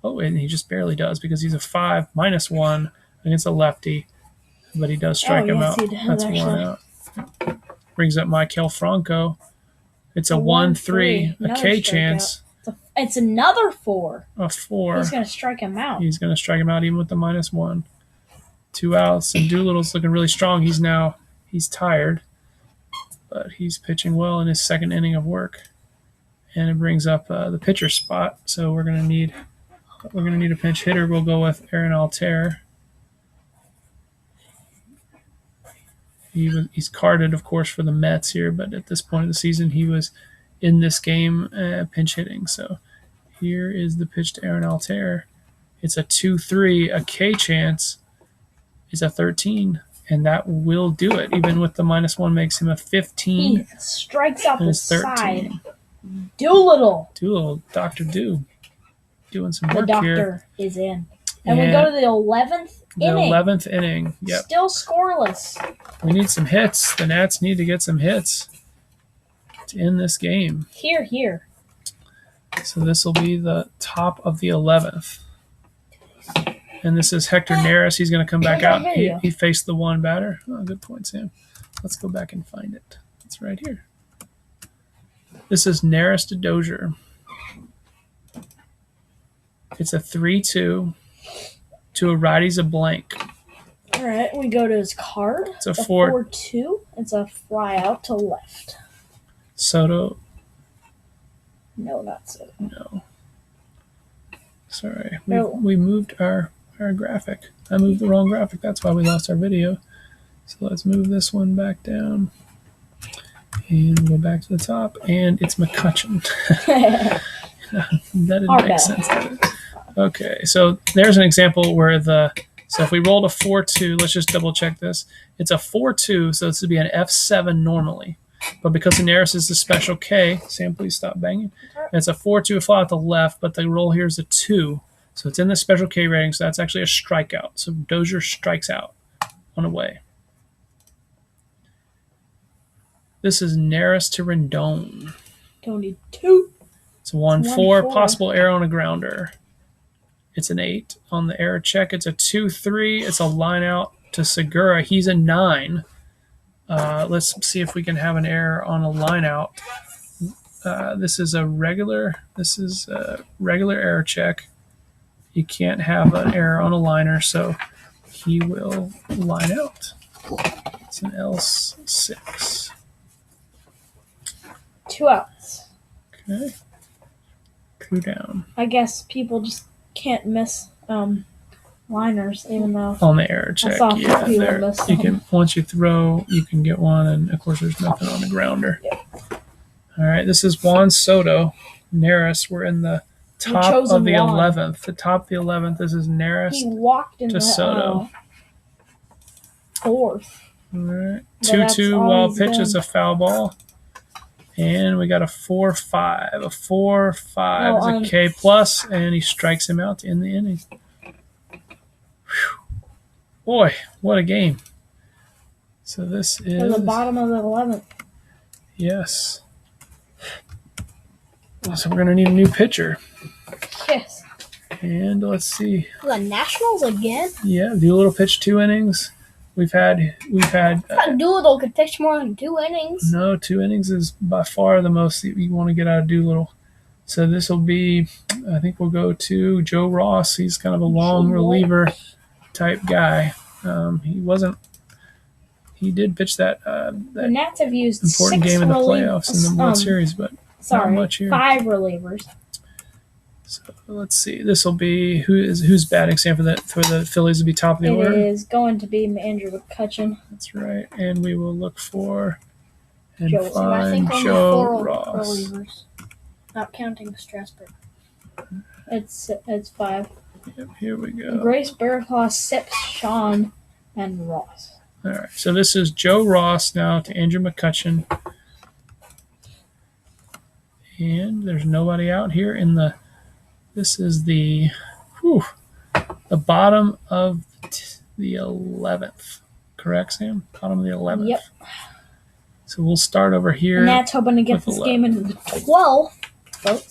A: Oh, and he just barely does because he's a 5 -1 against a lefty. But he does strike him out. That's actually 1 out. Brings up Maikel Franco. It's a 1-3, a K chance.
B: It's another 4.
A: A 4.
B: He's going to strike him out.
A: He's going to strike him out even with the -1. 2 outs, and Doolittle's looking really strong. He's tired, but he's pitching well in his second inning of work. And it brings up the pitcher spot. So we're gonna need a pinch hitter. We'll go with Aaron Altair. He's carded, of course, for the Mets here, but at this point of the season, he was in this game pinch hitting. So here is the pitch to Aaron Altair. It's a 2-3, a K chance. Is a 13, and that will do it. Even with the -1 makes him a 15.
B: He strikes out the side. Doolittle,
A: Dr. Do, doing some work here.
B: The doctor is in. And we go to the 11th inning.
A: The 11th inning, yep.
B: Still scoreless.
A: We need some hits. The Nats need to get some hits to end this game.
B: Here.
A: So this will be the top of the 11th. And this is Hector Neris. He's going to come back out. He faced the 1 batter. Oh, good point, Sam. Let's go back and find it. It's right here. This is Neris to Dozier. It's a 3-2 to a righty's a blank.
B: All right, we go to his card.
A: It's a 4-2.
B: It's a fly out to left.
A: Soto.
B: No, not Soto.
A: No. Sorry. We moved our graphic. I moved the wrong graphic. That's why we lost our video. So let's move this one back down. And go back to the top. And it's McCutcheon. That didn't make sense, did it? Okay, so there's an example where so if we rolled a 4-2, let's just double check this. It's a 4-2, so this would be an F7 normally. But because the nearest is the special K, Sam, please stop banging. It's a 4-2 fly out the left, but the roll here is a 2. So it's in the special K rating, so that's actually a strikeout. So Dozier strikes out on a way. This is nearest to Rendon.
B: Don't need 2.
A: It's a 1-4, possible error on a grounder. It's an 8 on the error check. It's a 2-3. It's a line out to Segura. He's a 9. Let's see if we can have an error on a line out. This is a regular error check. You can't have an error on a liner, so he will line out. It's an L6.
B: 2 outs.
A: Okay. 2 down.
B: I guess people just can't miss liners, even though
A: on the error check. Yeah, there, you can once you throw, you can get one, and of course there's nothing on the grounder.
B: Yep.
A: All right, this is Juan Soto. Nearest, we're in the top of the 11th. The top of the 11th. This is nearest.
B: He walked in
A: to Soto.
B: 4th.
A: All right, 2-2 wild pitch is a foul ball. And we got a 4-5. A 4-5 is a K plus, and he strikes him out to end the inning. Whew. Boy, what a game. So this is
B: in the bottom of the 11th.
A: Yes. So we're gonna need a new pitcher.
B: Yes.
A: And let's see.
B: The Nationals again?
A: Yeah, Doolittle pitched 2 innings. We've had.
B: Doolittle could pitch more than 2 innings.
A: No, 2 innings is by far the most that you want to get out of Doolittle. So this will be. I think we'll go to Joe Ross. He's kind of a long reliever type guy. He wasn't. He did pitch that.
B: The Nats have used
A: important game in the playoffs in the World Series, but not much here.
B: 5 relievers.
A: So let's see. This will be who's batting Sam for the Phillies will be top of the order.
B: It is going to be Andrew McCutchen.
A: That's right, and we will look for and
B: Joe,
A: find Joe Ross.
B: Relievers, not counting Strasburg. It's 5.
A: Yep, here we go.
B: Grace Berghaus, Sips, Sean, and Ross.
A: All right, so this is Joe Ross now to Andrew McCutchen, and there's nobody out here in the. This is the bottom of the 11th. Correct, Sam? Bottom of the 11th.
B: Yep.
A: So we'll start over here.
B: And that's hoping to get this game into the 12th, folks.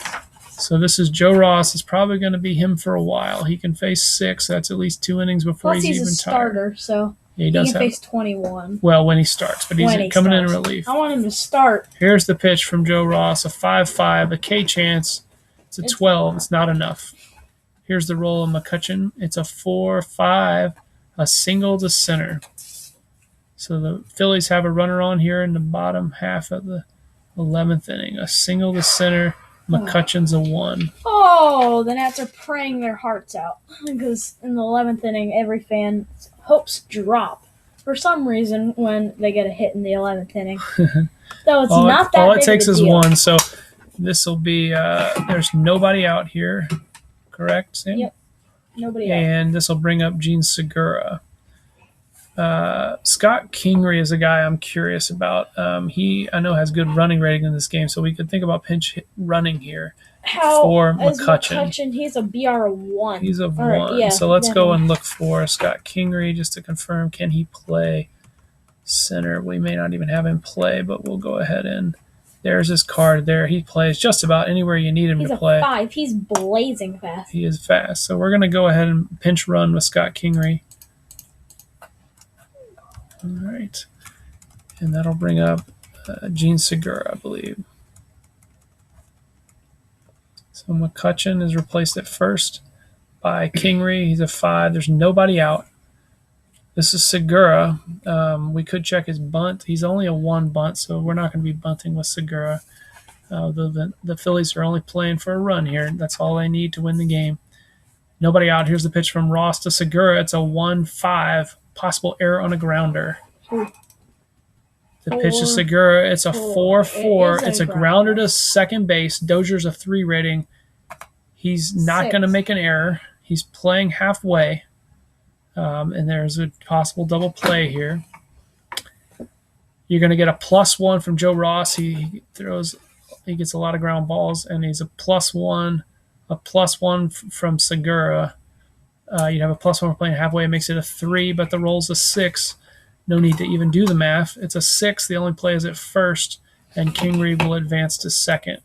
A: So this is Joe Ross. It's probably going to be him for a while. He can face 6. That's at least 2 innings before he's even tired.
B: Plus he's a starter, so
A: yeah, he
B: can face 21.
A: Well, when he starts, but he's coming in relief.
B: I want him to start.
A: Here's the pitch from Joe Ross, a 5-5, a K chance. It's a 12. It's not enough. Here's the roll of McCutchen. It's a 4-5, a single to center. So the Phillies have a runner on here in the bottom half of the 11th inning. A single to center. McCutchen's a 1.
B: Oh, the Nats are praying their hearts out because in the 11th inning, every fan's hopes drop for some reason when they get a hit in the 11th inning. So it's not that
A: all
B: big
A: it takes
B: of a
A: is
B: deal.
A: 1. So this will be there's nobody out here, correct, Sam?
B: Yep, nobody out.
A: And this will bring up Gene Segura. Scott Kingery is a guy I'm curious about. He I know has good running rating in this game, so we could think about pinch running here for McCutchen.
B: He's a BR1.
A: He's a 1. Yeah, so let's go and look for Scott Kingery just to confirm. Can he play center? We may not even have him play, but we'll go ahead and there's his card there. He plays just about anywhere you need him to play.
B: He's a 5. He's blazing fast.
A: He is fast. So we're going to go ahead and pinch run with Scott Kingery. All right. And that'll bring up Gene Segura, I believe. So McCutchen is replaced at first by Kingery. He's a 5. There's nobody out. This is Segura. We could check his bunt. He's only a 1 bunt, so we're not going to be bunting with Segura. The Phillies are only playing for a run here. That's all they need to win the game. Nobody out. Here's the pitch from Ross to Segura. It's a 1-5. Possible error on a grounder. The pitch to Segura. It's a 4-4. It's a grounder to second base. Dozier's a 3 rating. He's not going to make an error. He's playing halfway, and there's a possible double play here. You're going to get a +1 from Joe Ross. He gets a lot of ground balls, and he's a +1 from Segura. You'd have a +1 for playing halfway. It makes it a 3, but the roll's a 6. No need to even do the math. It's a 6. The only play is at first, and Kingery will advance to second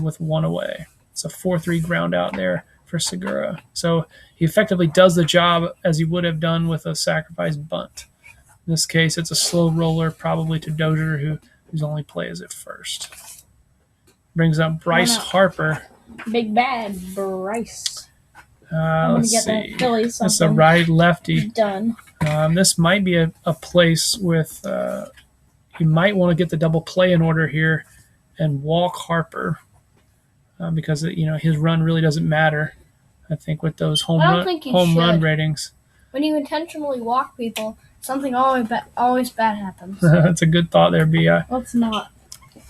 A: with 1 away. It's a 4-3 ground out there for Segura. So he effectively does the job as he would have done with a sacrifice bunt. In this case, it's a slow roller, probably to Dozier, whose only play is at first. Brings up Bryce Harper.
B: Big bad Bryce.
A: Let's see.
B: The Phillies
A: it's a righty-lefty.
B: Done.
A: This might be a place with you might want to get the double play in order here and walk Harper because his run really doesn't matter. I think with those home run ratings.
B: When you intentionally walk people, something always bad happens.
A: That's a good thought there, B.I.
B: Well, it's not.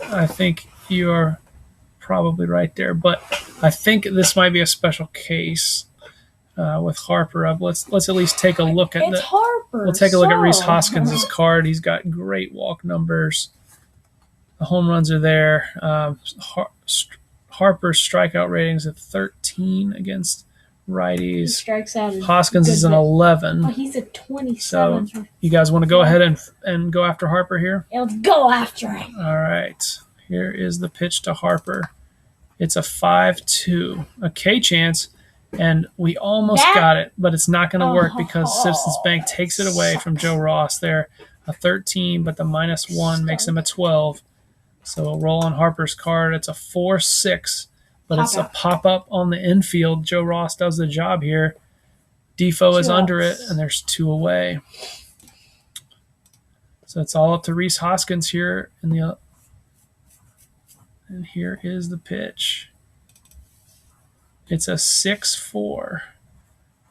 A: I think you are probably right there, but I think this might be a special case with Harper up. Let's at least take a look at
B: Harper.
A: We'll take a look at Rhys Hoskins' card. He's got great walk numbers. The home runs are there. Harper's strikeout ratings of 13 against righties.
B: He strikes out.
A: Hoskins is an 11.
B: Oh, he's a 27.
A: So you guys want to go ahead and go after Harper here?
B: Yeah, let's go after him.
A: All right. Here is the pitch to Harper. It's a 5-2. A K chance, and we almost got it, but it's not going to work because Citizens Bank takes it away from Joe Ross there. A 13, but the -1 makes him a 12. So we'll roll on Harper's card. It's a 4-6, but it's a pop-up on the infield. Joe Ross does the job here. Defoe is under it, and there's 2 away. So it's all up to Rhys Hoskins here. And here is the pitch. It's a 6-4.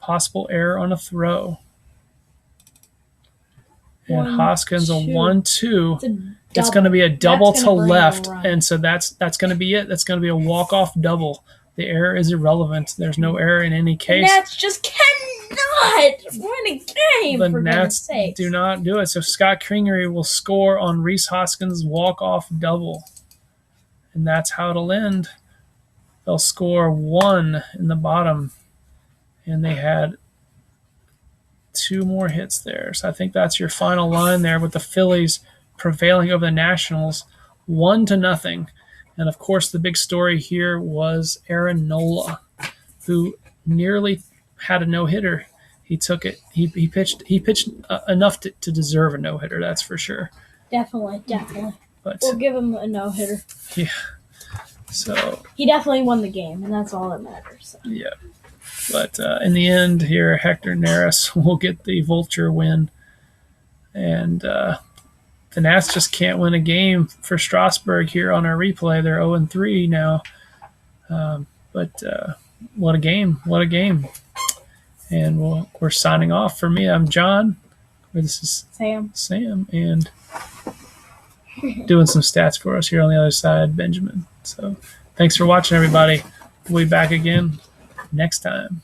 A: Possible error on a throw. And Hoskins a 1-2. It's going to be a double to left, and so that's going to be it. That's going to be a walk-off double. The error is irrelevant. There's no error in any case.
B: The Nats just cannot win a game,
A: the
B: for
A: Nats
B: sakes.
A: Do not do it. So Scott Kingery will score on Rhys Hoskins' walk-off double, and that's how it'll end. They'll score 1 in the bottom, and they had 2 more hits there. So I think that's your final line there with the Phillies prevailing over the Nationals 1-0. And of course, the big story here was Aaron Nola, who nearly had a no-hitter. He took it. He pitched enough to deserve a no-hitter. That's for sure.
B: Definitely. But we'll give him a no-hitter.
A: Yeah. So
B: he definitely won the game, and that's all that matters. So.
A: Yeah. But in the end here, Hector Neris will get the vulture win. And the Nats just can't win a game for Strasburg here on our replay. They're 0-3 now. But what a game. What a game. And we're signing off. For me, I'm John. This is Sam. And doing some stats for us here on the other side, Benjamin. So thanks for watching, everybody. We'll be back again next time.